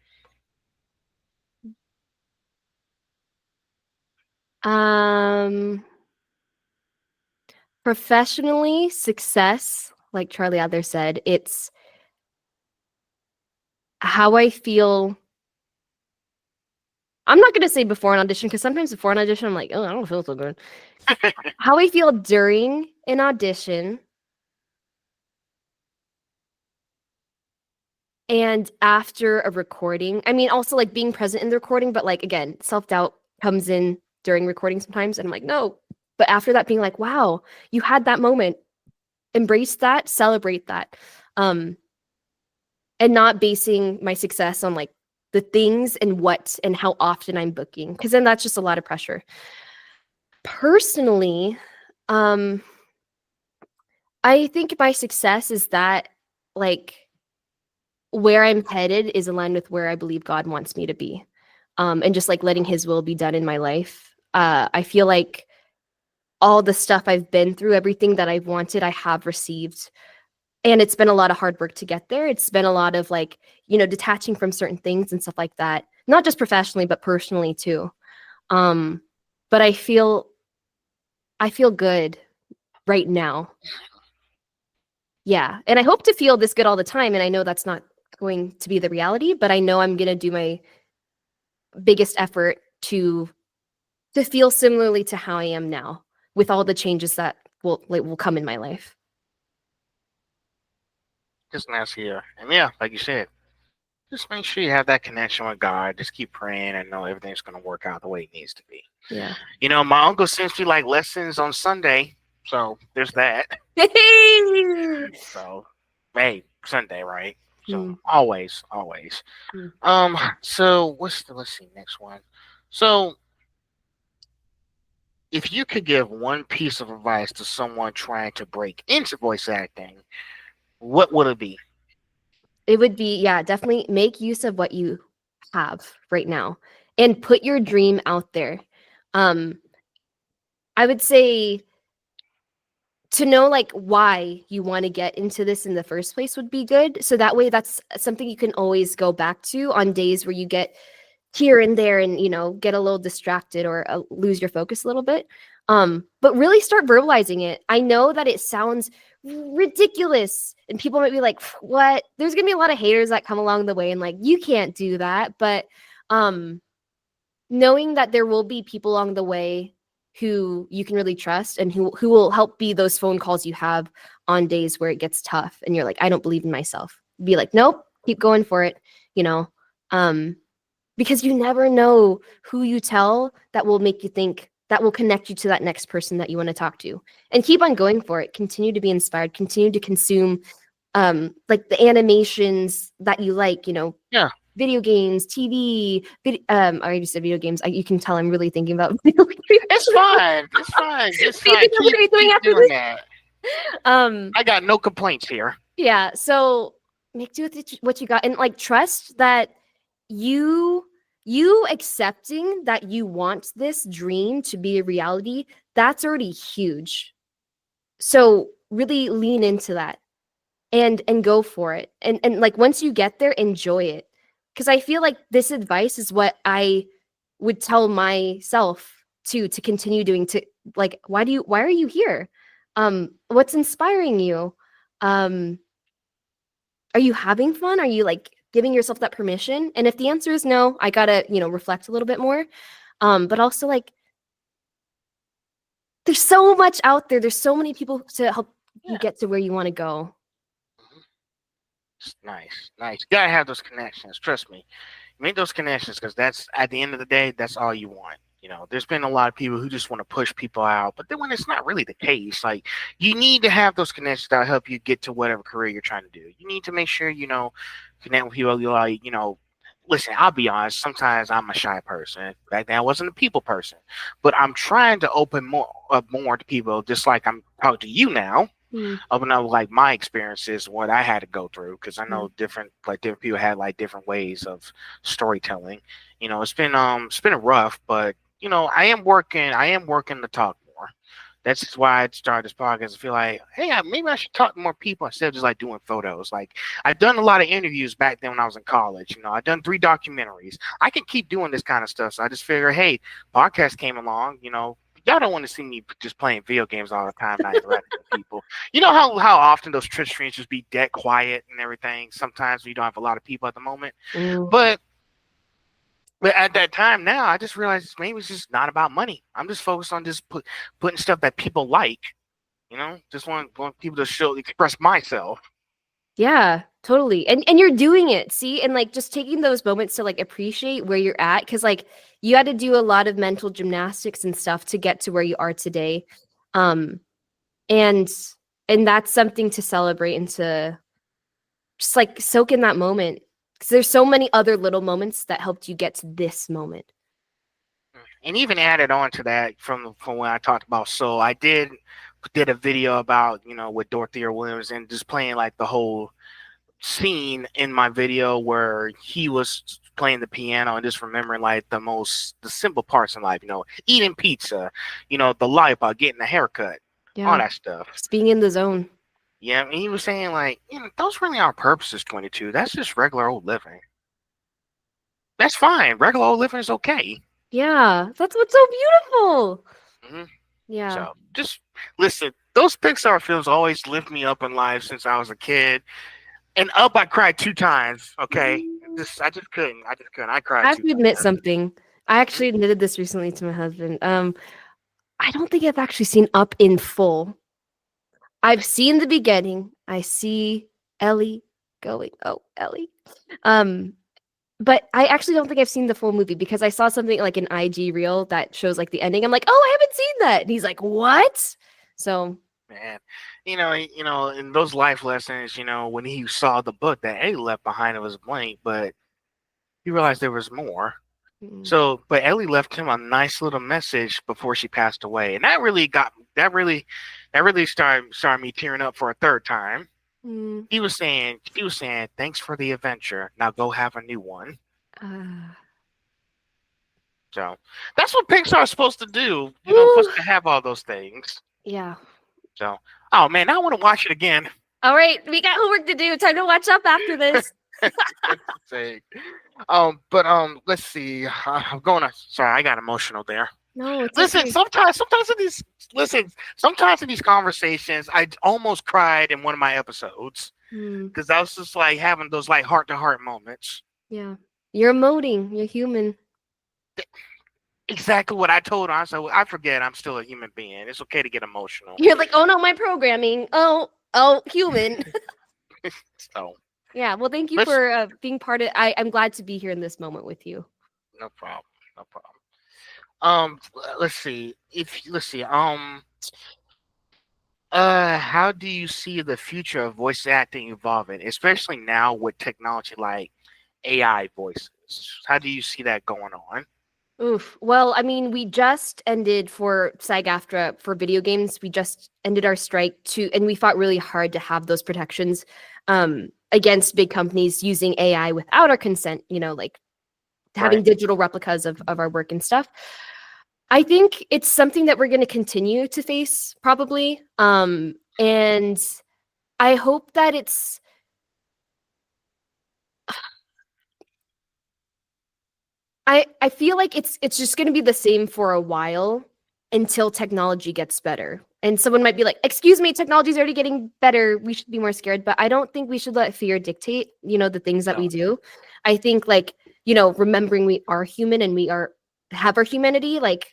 Professionally, success, like Charlie Adler said, it's how I feel. I'm not going to say before an audition, because sometimes before an audition, I'm like, oh, I don't feel so good. How I feel during an audition and after a recording. I mean, also like being present in the recording, but like, again, self-doubt comes in during recording sometimes. And I'm like, no. But after that, being like, wow, you had that moment. Embrace that, celebrate that. And not basing my success on like the things and what and how often I'm booking, because then that's just a lot of pressure. Personally, I think my success is that like where I'm headed is aligned with where I believe God wants me to be. And just like letting his will be done in my life. I feel like all the stuff I've been through, everything that I've wanted, I have received. And it's been a lot of hard work to get there. It's been a lot of like, detaching from certain things and stuff like that. Not just professionally, but personally too. But but I feel good right now. Yeah. And I hope to feel this good all the time. And I know that's not going to be the reality, but I know I'm going to do my biggest effort to feel similarly to how I am now with all the changes that will come in my life. Just nice here. And yeah, like you said, just make sure you have that connection with God. Just keep praying and know everything's going to work out the way it needs to be. Yeah. You know, my uncle sends me like lessons on Sunday. So there's that. So, hey, Sunday, right? So always. So let's see, next one. So if you could give one piece of advice to someone trying to break into voice acting, what would it be? It would be, yeah, definitely make use of what you have right now and put your dream out there. I would say to know like why you want to get into this in the first place would be good. So that way that's something you can always go back to on days where you get here and there and, you know, get a little distracted or lose your focus a little bit. But really start verbalizing it. I know that it sounds ridiculous and people might be like, what? There's gonna be a lot of haters that come along the way and like, you can't do that. But knowing that there will be people along the way who you can really trust and who will help be those phone calls you have on days where it gets tough and you're like, I don't believe in myself. Be like, nope, keep going for it, you know, because you never know who you tell that will make you think, that will connect you to that next person that you want to talk to, and keep on going for it. Continue to be inspired, continue to consume like the animations that you like, you know, Yeah. Video games, TV, I already said video games. You can tell I'm really thinking about video games. It's fine. It's fine. It's fine. What are we doing after doing this? that. I got no complaints here. Yeah. So make do with what you got, and like trust that you accepting that you want this dream to be a reality. That's already huge. So really lean into that and go for it. And like once you get there, enjoy it. Because I feel like this advice is what I would tell myself to continue doing, to like, why are you here? What's inspiring you? Are you having fun? Are you like giving yourself that permission? And if the answer is no, I gotta, you know, reflect a little bit more. But also like, there's so much out there. There's so many people to help you get to where you want to go. Nice. You gotta have those connections. Trust me, make those connections, because that's, at the end of the day, that's all you want. You know, there's been a lot of people who just want to push people out, but then when it's not really the case, like, you need to have those connections that help you get to whatever career you're trying to do. You need to make sure, you know, connect with people you like, you know. Listen, I'll be honest, sometimes I'm a shy person. Back then I wasn't a people person, but I'm trying to open more to people, just like I'm talking to you now. Open up like my experiences, what I had to go through, because I know different people had like different ways of storytelling. You know, it's been rough, but you know, I am working to talk more. That's just why I started this podcast. I feel like, hey, maybe I should talk to more people instead of just like doing photos. Like, I've done a lot of interviews back then when I was in college. You know, I've done 3 documentaries. I can keep doing this kind of stuff. So I just figure, hey, podcast came along, you know. Y'all don't want to see me just playing video games all the time, not interacting with people. You know how often those Twitch streams just be dead quiet and everything. Sometimes we don't have a lot of people at the moment. But at that time now, I just realized maybe it's just not about money. I'm just focused on just putting stuff that people like. You know, just want people to express myself. Yeah, totally. And you're doing it, see? And like just taking those moments to like appreciate where you're at, because like you had to do a lot of mental gymnastics and stuff to get to where you are today. And that's something to celebrate and to just like soak in that moment. Because there's so many other little moments that helped you get to this moment. And even added on to that from when I talked about Soul, I did a video about, you know, with Dorothea Williams, and just playing like the whole scene in my video where he was playing the piano and just remembering like the simple parts in life, you know, eating pizza, you know, the life about getting a haircut, all that stuff. Just being in the zone. Yeah, and he was saying like, you know, those really aren't purposes, 22. That's just regular old living. That's fine. Regular old living is okay. Yeah, that's what's so beautiful. Hmm. Yeah. So just listen. Those Pixar films always lift me up in life since I was a kid. And Up, I cried 2 times. Okay, Mm. I just couldn't. I just couldn't. I cried I have two to admit times. something. I Mhm. actually admitted this recently to my husband. I don't think I've actually seen Up in full. I've seen the beginning. I see Ellie going, oh, Ellie. Um, but I actually don't think I've seen the full movie because I saw something like an IG reel that shows like the ending. I'm like, oh, I haven't seen that. And he's like, what? So Man, in those life lessons, when he saw the book that Ellie left behind, it was blank, but he realized there was more. mm, So, but Ellie left him a nice little message before she passed away, and that really started me tearing up for a third time. mm, She was saying, "Thanks for the adventure. Now go have a new one." uh, So that's what Pixar's supposed to do. whew, Supposed to have all those things. yeah. So, oh man, now I want to watch it again. All right, we got homework to do. Time to watch Up after this. That's the thing. But let's see. I'm going to. Sorry, I got emotional there. No, it's Listen, okay. sometimes in these conversations, I almost cried in one of my episodes Hmm. because I was just like having those like heart to heart moments. Yeah. You're emoting. You're human. Exactly what I told her. I said, well, I forget I'm still a human being. It's okay to get emotional. You're like, oh no, my programming. Oh, human. So Yeah. Well, thank you let's for being part of. I'm glad to be here in this moment with you. no problem, no problem. Let's see. If let's see. How do you see the future of voice acting evolving, especially now with technology like AI voices? How do you see that going on? Oof. Well, I mean, we just ended for SAG-AFTRA for video games. We just ended our strike and we fought really hard to have those protections against big companies using AI without our consent. Like having Right. digital replicas of our work and stuff. I think it's something that we're going to continue to face probably. And I hope that I feel like it's just going to be the same for a while until technology gets better. And someone might be like, "Excuse me, technology's already getting better. We should be more scared." But I don't think we should let fear dictate, the things that we No. do. I think like, remembering we are human and have our humanity, like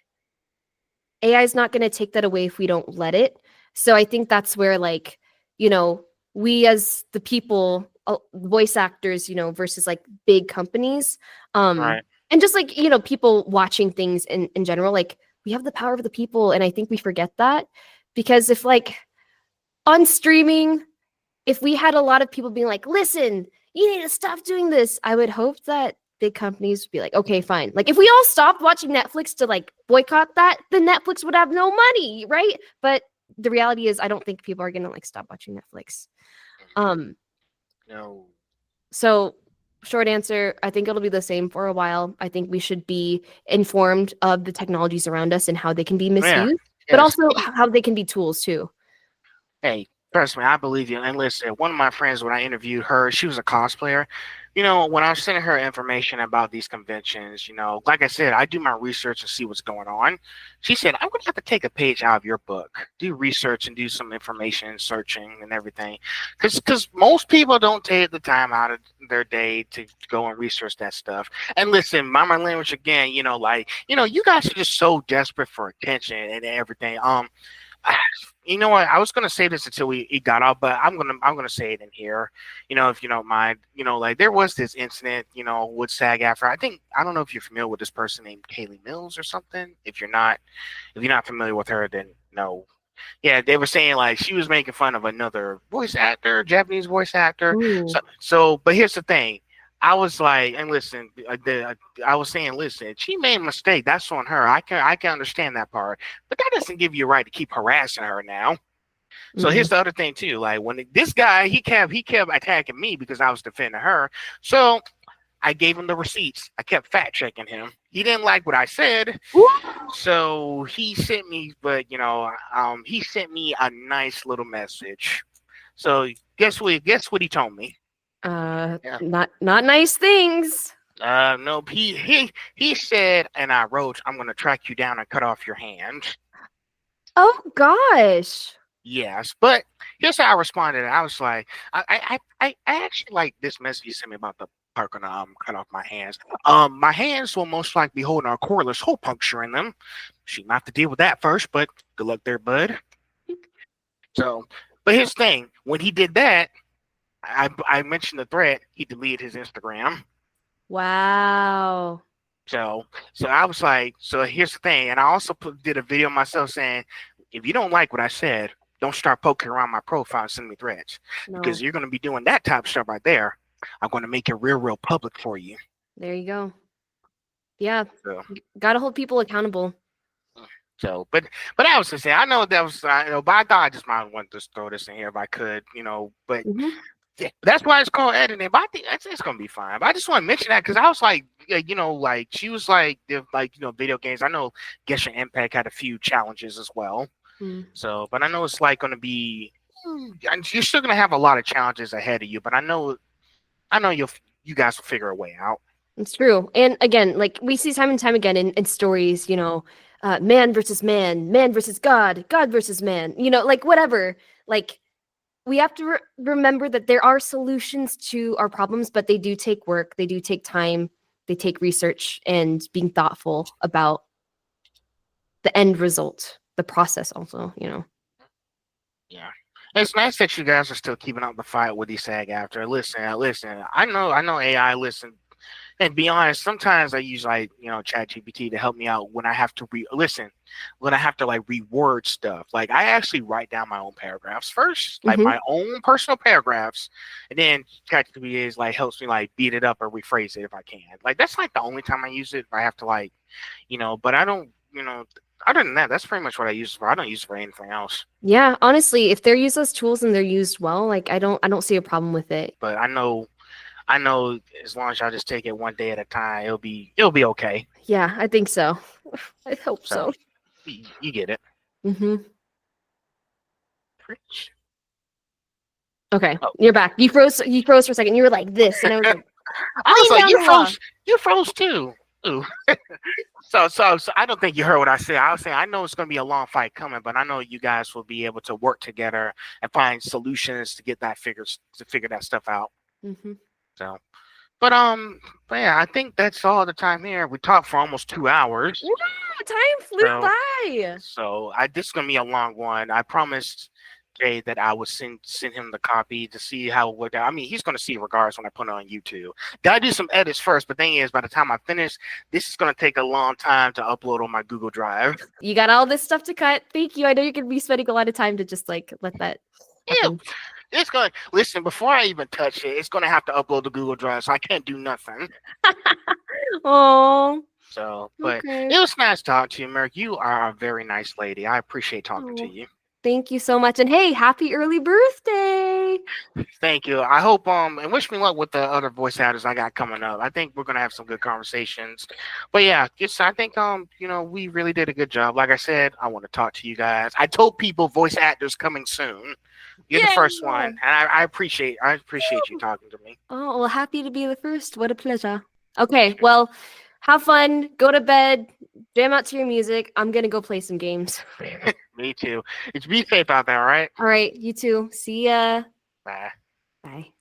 AI is not going to take that away if we don't let it. So I think that's where like, you know, we as the people, voice actors, versus like big companies, Right. and just like, people watching things in general, like we have the power of the people. And I think we forget that because if like on streaming, if we had a lot of people being like, listen, you need to stop doing this, I would hope that big companies would be like, okay, fine. Like if we all stopped watching Netflix to like boycott that, then Netflix would have no money, right? But the reality is I don't think people are gonna like stop watching Netflix. Um, No. so short answer, I think it'll be the same for a while. I think we should be informed of the technologies around us and how they can be Yeah. misused, but Yes. also how they can be tools too. Hey, trust me, I believe you. And listen, one of my friends, when I interviewed her, she was a cosplayer. When I was sending her information about these conventions, like I said, I do my research and see what's going on. She said, I'm going to have to take a page out of your book, do research and do some information searching and everything. Because most people don't take the time out of their day to go and research that stuff. And listen, my language again, you guys are just so desperate for attention and everything. You know what? I was gonna say this until we got out, but I'm gonna say it in here. If you don't mind. Like there was this incident. With SAG after. I don't know if you're familiar with this person named Kaylee Mills or something. If you're not familiar with her, then no. Yeah, they were saying like she was making fun of another voice actor, Japanese voice actor. Ooh. But here's the thing. I was like, and listen, I was saying, listen, she made a mistake. That's on her. I can understand that part, but that doesn't give you a right to keep harassing her now. So Mhm. here's the other thing too. Like when this guy, he kept attacking me because I was defending her. So I gave him the receipts. I kept fact checking him. He didn't like what I said, so he sent me. But he sent me a nice little message. So guess what? Guess what he told me? Yeah. Not nice things. No, he said, and I wrote, "I'm gonna track you down and cut off your hand." Oh gosh. Yes, but here's how I responded. I was like, I actually like this message you sent me about the part gonna cut off my hands. My hands will most likely be holding a cordless hole puncture in them. She might have to deal with that first, but good luck there, bud. So, but here's the thing: when he did that, I mentioned the threat. He deleted his Instagram. Wow. So I was like, so here's the thing, and I also did a video myself saying, if you don't like what I said, don't start poking around my profile and send me threats No. because you're going to be doing that type of stuff right there. I'm going to make it real public for you. There you go. Yeah. So, Gotta hold people accountable. but I was just saying, I know that was, but I thought I just might want to throw this in here if I could, but. Mhm. Yeah, that's why it's called editing. But I think it's gonna be fine. But I just want to mention that because I was like, like she was like, video games. I know Genshin Impact had a few challenges as well. Mm. So, but I know it's like gonna be. You're still gonna have a lot of challenges ahead of you. But I know you guys will figure a way out. It's true. And again, like we see time and time again in stories, man versus man, man versus God, God versus man, like whatever. Like we have to remember that there are solutions to our problems, but they do take work, they do take time, they take research and being thoughtful about the end result, the process also, Yeah. It's nice that you guys are still keeping up the fight with these SAG after. Listen. I know AI. Listen, and be honest, sometimes I use ChatGPT to help me out when I have to when I have to like reword stuff. Like I actually write down my own paragraphs first, like my own personal paragraphs, and then ChatGPT is like helps me like beat it up or rephrase it if I can. Like that's like the only time I use it. If I have to but I don't, other than that, that's pretty much what I use it for. I don't use it for anything else. Yeah, honestly, if they're used as tools and they're used well, like I don't see a problem with it. But I know as long as y'all just take it one day at a time, it'll be okay. Yeah, I think so. I hope so. You get it. Mm-hmm. Preach. Okay, Oh. you're back. You froze for a second. You were like this, and I was like, I was lean like, down the log. you froze too. Ooh. So I don't think you heard what I said. I was saying I know it's going to be a long fight coming, but I know you guys will be able to work together and find solutions to get that figure that stuff out. Mm-hmm. So, but yeah, I think that's all the time here. We talked for almost 2 hours. Yeah, time flew by. So this is gonna be a long one. I promised Jay that I would send him the copy to see how it worked out. I mean, he's gonna see it regardless when I put it on YouTube. Gotta do some edits first, but thing is, by the time I finish, this is gonna take a long time to upload on my Google Drive. You got all this stuff to cut. Thank you. I know you're gonna be spending a lot of time to just like let that happen. Yeah. It's gonna listen before I even touch it. It's gonna have to upload to Google Drive, so I can't do nothing. Oh. So, but Okay. it was nice talking to you, Merk. You are a very nice lady. I appreciate talking to Oh. you. Thank you so much, and hey, happy early birthday! Thank you. I hope and wish me luck with the other voice actors I got coming up. I think we're gonna have some good conversations. But yeah, I think we really did a good job. Like I said, I want to talk to you guys. I told people voice actors coming soon. You're the first one, and I appreciate you talking to me. Oh, well, happy to be the first. What a pleasure. Okay, well, have fun. Go to bed. Jam out to your music. I'm gonna go play some games. Me too. It's be safe out there, all right? All right, you too. See ya. Bye. Bye.